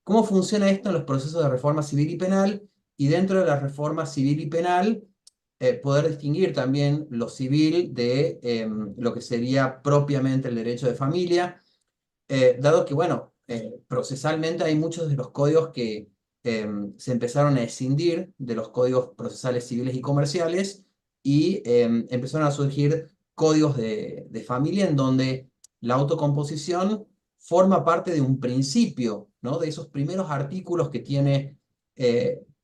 ¿cómo funciona esto en los procesos de reforma civil y penal? Y dentro de la reforma civil y penal, poder distinguir también lo civil de lo que sería propiamente el derecho de familia, dado que, bueno, procesalmente hay muchos de los códigos que se empezaron a escindir de los códigos procesales civiles y comerciales, y empezaron a surgir códigos de familia en donde la autocomposición forma parte de un principio, ¿no? De esos primeros artículos que tiene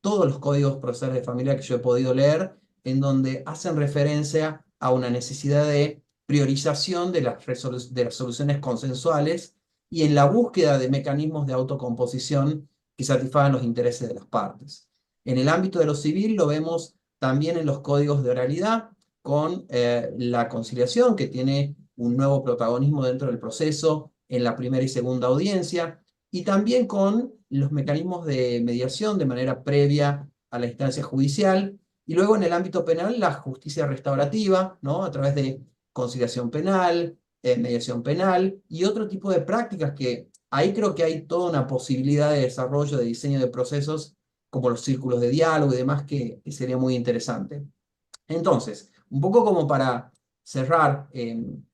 todos los códigos procesales de familia que yo he podido leer, en donde hacen referencia a una necesidad de priorización de las soluciones consensuales y en la búsqueda de mecanismos de autocomposición que satisfagan los intereses de las partes. En el ámbito de lo civil lo vemos también en los códigos de oralidad, con la conciliación, que tiene un nuevo protagonismo dentro del proceso en la primera y segunda audiencia, y también con los mecanismos de mediación de manera previa a la instancia judicial, y luego en el ámbito penal la justicia restaurativa, ¿no? A través de conciliación penal, mediación penal y otro tipo de prácticas que ahí creo que hay toda una posibilidad de desarrollo, de diseño de procesos, como los círculos de diálogo y demás, que sería muy interesante. Entonces, un poco como para cerrar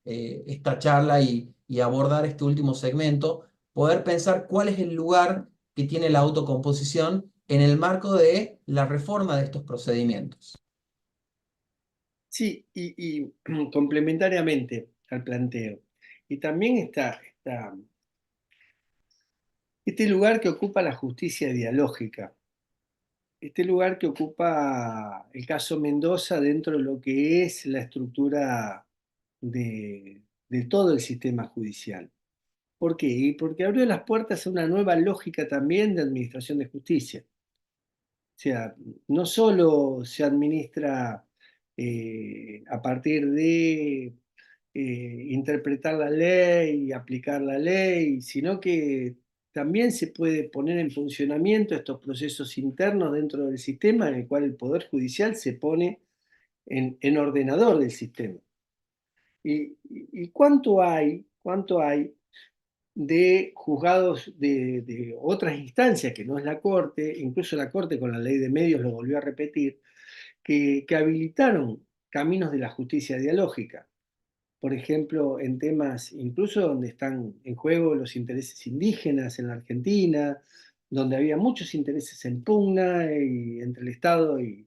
esta charla y abordar este último segmento, poder pensar cuál es el lugar que tiene la autocomposición en el marco de la reforma de estos procedimientos. Sí, y complementariamente al planteo. Y también está este lugar que ocupa la justicia dialógica, este lugar que ocupa el caso Mendoza dentro de lo que es la estructura de todo el sistema judicial. ¿Por qué? Y porque abrió las puertas a una nueva lógica también de administración de justicia. O sea, no solo se administra a partir de interpretar la ley y aplicar la ley, sino que también se puede poner en funcionamiento estos procesos internos dentro del sistema en el cual el Poder Judicial se pone en ordenador del sistema. ¿Y cuánto hay de juzgados de otras instancias, que no es la Corte? Incluso la Corte con la ley de medios lo volvió a repetir, que habilitaron caminos de la justicia dialógica? Por ejemplo, en temas incluso donde están en juego los intereses indígenas en la Argentina, donde había muchos intereses en pugna entre el Estado y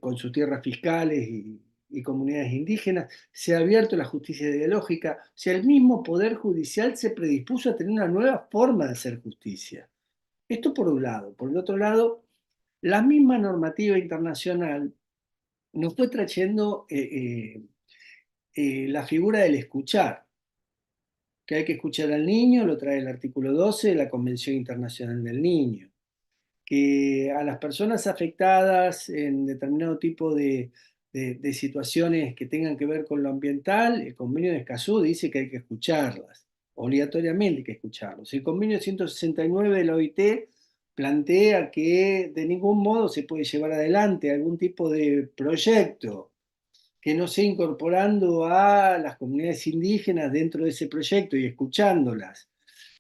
con sus tierras fiscales y comunidades indígenas, se ha abierto la justicia dialógica. O sea, el mismo Poder Judicial se predispuso a tener una nueva forma de hacer justicia. Esto por un lado. Por el otro lado, la misma normativa internacional nos fue trayendo la figura del escuchar, que hay que escuchar al niño, lo trae el artículo 12 de la Convención Internacional del Niño, que a las personas afectadas en determinado tipo de situaciones que tengan que ver con lo ambiental, el convenio de Escazú dice que hay que escucharlas, obligatoriamente hay que escucharlos. El convenio 169 de la OIT plantea que de ningún modo se puede llevar adelante algún tipo de proyecto que no sea incorporando a las comunidades indígenas dentro de ese proyecto y escuchándolas.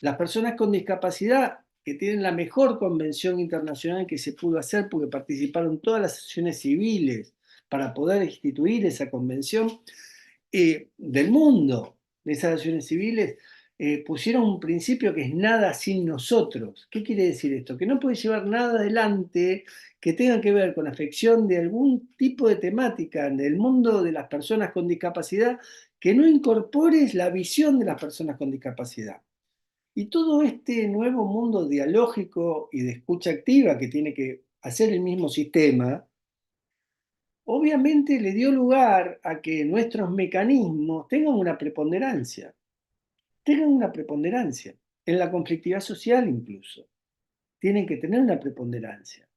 Las personas con discapacidad, que tienen la mejor convención internacional que se pudo hacer porque participaron todas las asociaciones civiles para poder instituir esa convención del mundo, de esas asociaciones civiles, pusieron un principio que es nada sin nosotros. ¿Qué quiere decir esto? Que no puede llevar nada adelante que tenga que ver con afección de algún tipo de temática en el mundo de las personas con discapacidad que no incorpores la visión de las personas con discapacidad. Y todo este nuevo mundo dialógico y de escucha activa que tiene que hacer el mismo sistema, obviamente le dio lugar a que nuestros mecanismos tengan una preponderancia, en la conflictividad social incluso, tienen que tener una preponderancia.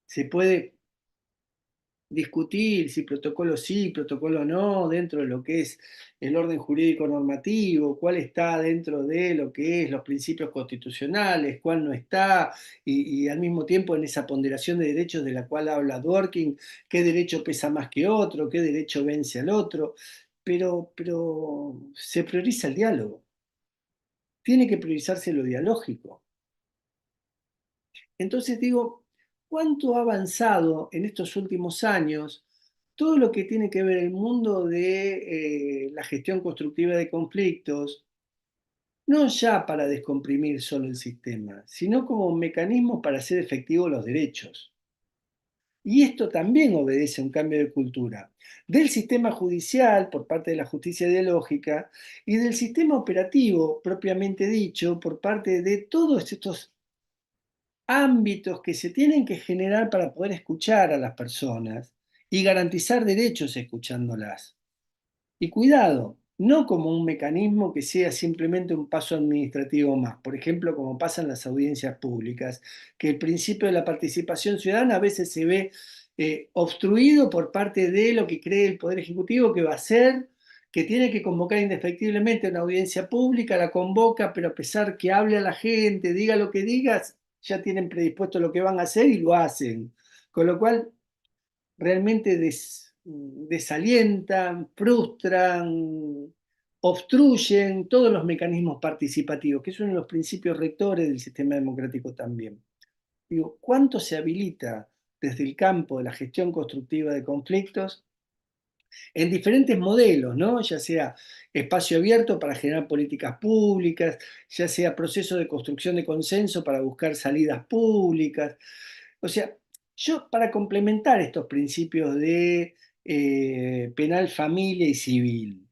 Se puede discutir si protocolo sí, protocolo no, dentro de lo que es el orden jurídico normativo, cuál está dentro de lo que es los principios constitucionales, cuál no está, y al mismo tiempo en esa ponderación de derechos de la cual habla Dworkin, qué derecho pesa más que otro, qué derecho vence al otro, pero se prioriza el diálogo, tiene que priorizarse lo dialógico. Entonces digo, ¿cuánto ha avanzado en estos últimos años todo lo que tiene que ver el mundo de la gestión constructiva de conflictos, no ya para descomprimir solo el sistema, sino como un mecanismo para hacer efectivos los derechos? Y esto también obedece a un cambio de cultura del sistema judicial por parte de la justicia ideológica y del sistema operativo propiamente dicho por parte de todos estos ámbitos que se tienen que generar para poder escuchar a las personas y garantizar derechos escuchándolas. Y cuidado, no como un mecanismo que sea simplemente un paso administrativo más, por ejemplo, como pasa en las audiencias públicas, que el principio de la participación ciudadana a veces se ve obstruido por parte de lo que cree el Poder Ejecutivo que va a hacer, que tiene que convocar indefectiblemente una audiencia pública, la convoca, pero a pesar que hable a la gente, diga lo que digas, ya tienen predispuesto lo que van a hacer y lo hacen. Con lo cual, realmente desalientan, frustran, obstruyen todos los mecanismos participativos, que es uno de los principios rectores del sistema democrático también. Digo, ¿cuánto se habilita desde el campo de la gestión constructiva de conflictos en diferentes modelos, ¿no? Ya sea espacio abierto para generar políticas públicas, ya sea proceso de construcción de consenso para buscar salidas públicas? O sea, yo para complementar estos principios de penal, familia y civil,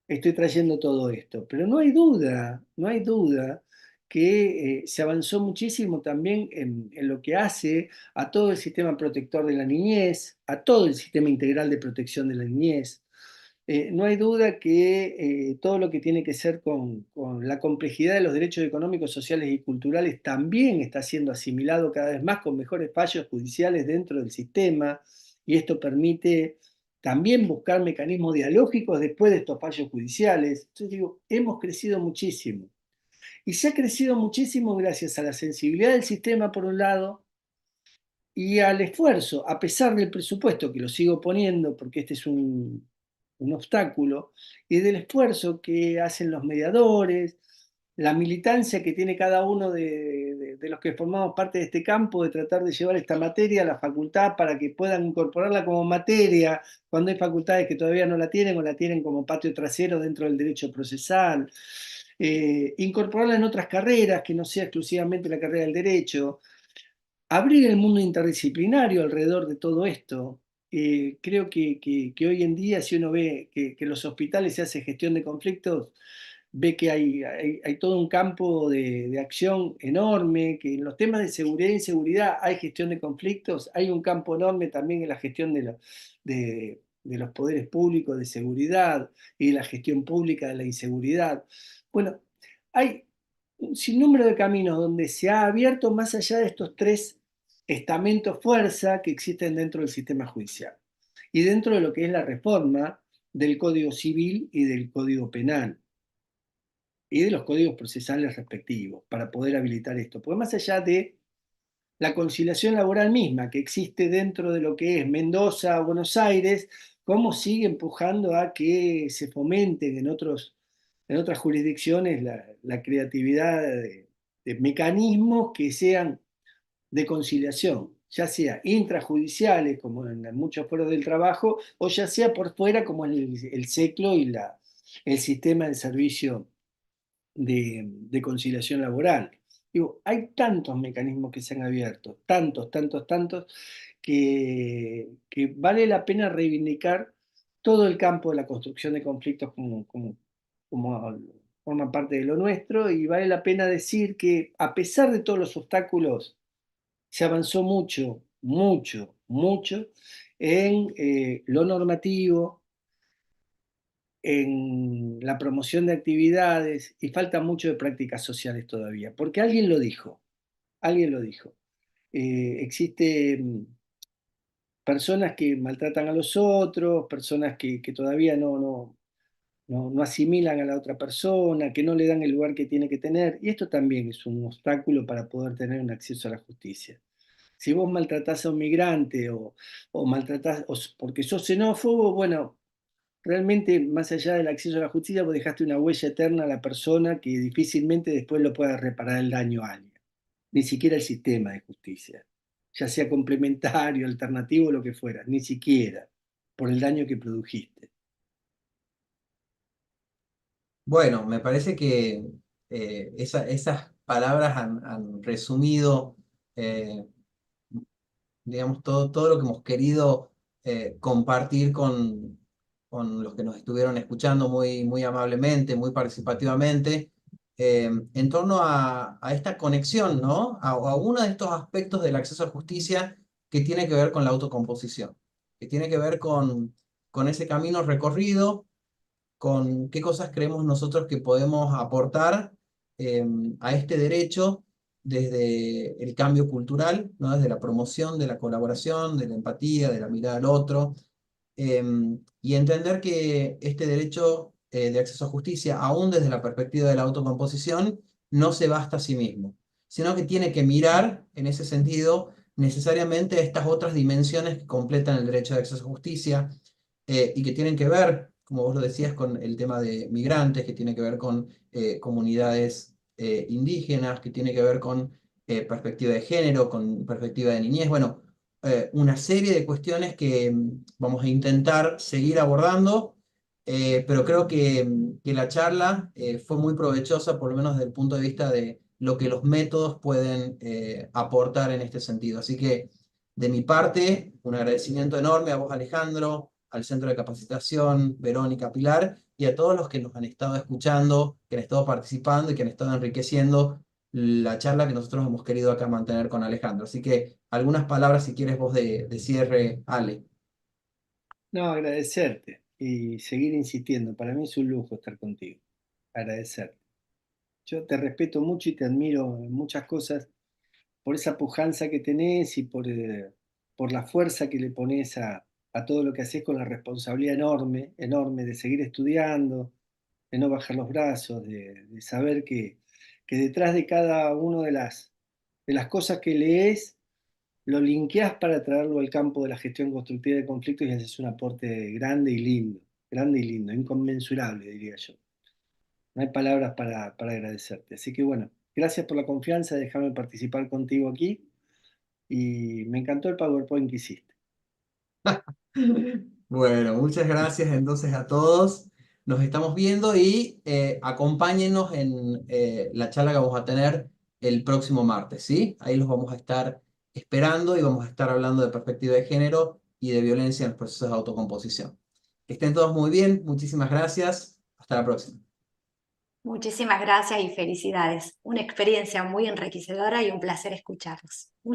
estoy trayendo todo esto, pero no hay duda que se avanzó muchísimo también en lo que hace a todo el sistema protector de la niñez, a todo el sistema integral de protección de la niñez. No hay duda que todo lo que tiene que ser con la complejidad de los derechos económicos, sociales y culturales también está siendo asimilado cada vez más con mejores fallos judiciales dentro del sistema, y esto permite también buscar mecanismos dialógicos después de estos fallos judiciales. Entonces digo, hemos crecido muchísimo. Y se ha crecido muchísimo gracias a la sensibilidad del sistema, por un lado, y al esfuerzo, a pesar del presupuesto, que lo sigo poniendo porque este es un obstáculo, y del esfuerzo que hacen los mediadores, la militancia que tiene cada uno de los que formamos parte de este campo de tratar de llevar esta materia a la facultad para que puedan incorporarla como materia cuando hay facultades que todavía no la tienen o la tienen como patio trasero dentro del derecho procesal. Incorporarla en otras carreras que no sea exclusivamente la carrera del derecho, abrir el mundo interdisciplinario alrededor de todo esto. Creo que hoy en día, si uno ve que los hospitales se hace gestión de conflictos, ve que hay todo un campo de acción enorme, que en los temas de seguridad e inseguridad hay gestión de conflictos, hay un campo enorme también en la gestión de los poderes públicos de seguridad y de la gestión pública de la inseguridad. Bueno, hay un sinnúmero de caminos donde se ha abierto más allá de estos tres estamentos fuerza que existen dentro del sistema judicial y dentro de lo que es la reforma del Código Civil y del Código Penal y de los códigos procesales respectivos para poder habilitar esto. Porque más allá de la conciliación laboral misma que existe dentro de lo que es Mendoza, Buenos Aires, cómo sigue empujando a que se fomenten en otras jurisdicciones la creatividad de mecanismos que sean de conciliación, ya sea intrajudiciales, como en muchos foros del trabajo, o ya sea por fuera, como el SECLO y el sistema de servicio de conciliación laboral. Digo, hay tantos mecanismos que se han abierto, tantos, que vale la pena reivindicar todo el campo de la construcción de conflictos como forma parte de lo nuestro, y vale la pena decir que a pesar de todos los obstáculos, se avanzó mucho en lo normativo, en la promoción de actividades, y falta mucho de prácticas sociales todavía, porque alguien lo dijo. Existen personas que maltratan a los otros, personas que todavía no asimilan a la otra persona, que no le dan el lugar que tiene que tener, y esto también es un obstáculo para poder tener un acceso a la justicia. Si vos maltratás a un migrante o maltratás porque sos xenófobo, bueno, realmente más allá del acceso a la justicia, vos dejaste una huella eterna a la persona que difícilmente después lo pueda reparar el daño a alguien. Ni siquiera el sistema de justicia, ya sea complementario, alternativo, lo que fuera, ni siquiera por el daño que produjiste. Bueno, me parece que esas palabras han resumido, eh, digamos, todo lo que hemos querido compartir con los que nos estuvieron escuchando muy amablemente, muy participativamente, en torno a esta conexión, ¿no? A uno de estos aspectos del acceso a justicia que tiene que ver con la autocomposición, que tiene que ver con ese camino recorrido, con qué cosas creemos nosotros que podemos aportar a este derecho desde el cambio cultural, ¿no? Desde la promoción de la colaboración, de la empatía, de la mirada al otro, y entender que este derecho de acceso a justicia, aún desde la perspectiva de la autocomposición, no se basta a sí mismo, sino que tiene que mirar, en ese sentido, necesariamente estas otras dimensiones que completan el derecho de acceso a justicia, y que tienen que ver, como vos lo decías, con el tema de migrantes, que tiene que ver con comunidades indígenas, que tiene que ver con perspectiva de género, con perspectiva de niñez, bueno, una serie de cuestiones que vamos a intentar seguir abordando, pero creo que la charla fue muy provechosa, por lo menos desde el punto de vista de lo que los métodos pueden aportar en este sentido. Así que, de mi parte, un agradecimiento enorme a vos, Alejandro, al Centro de Capacitación, Verónica, Pilar, y a todos los que nos han estado escuchando, que han estado participando y que han estado enriqueciendo la charla que nosotros hemos querido acá mantener con Alejandro. Así que algunas palabras, si quieres vos, de cierre, Ale. No, agradecerte y seguir insistiendo. Para mí es un lujo estar contigo. Agradecerte. Yo te respeto mucho y te admiro en muchas cosas por esa pujanza que tenés y por la fuerza que le pones a todo lo que haces, con la responsabilidad enorme de seguir estudiando, de no bajar los brazos, de saber que detrás de cada una de las cosas que lees, lo linkeás para traerlo al campo de la gestión constructiva de conflictos, y haces un aporte grande y lindo, inconmensurable, diría yo. No hay palabras para agradecerte. Así que bueno, gracias por la confianza de dejarme participar contigo aquí, y me encantó el PowerPoint que hiciste. Bueno, muchas gracias entonces a todos. Nos estamos viendo y acompáñennos en la charla que vamos a tener el próximo martes, ¿sí? Ahí los vamos a estar esperando y vamos a estar hablando de perspectiva de género y de violencia en los procesos de autocomposición. Que estén todos muy bien, muchísimas gracias. Hasta la próxima. Muchísimas gracias y felicidades. Una experiencia muy enriquecedora y un placer escucharlos.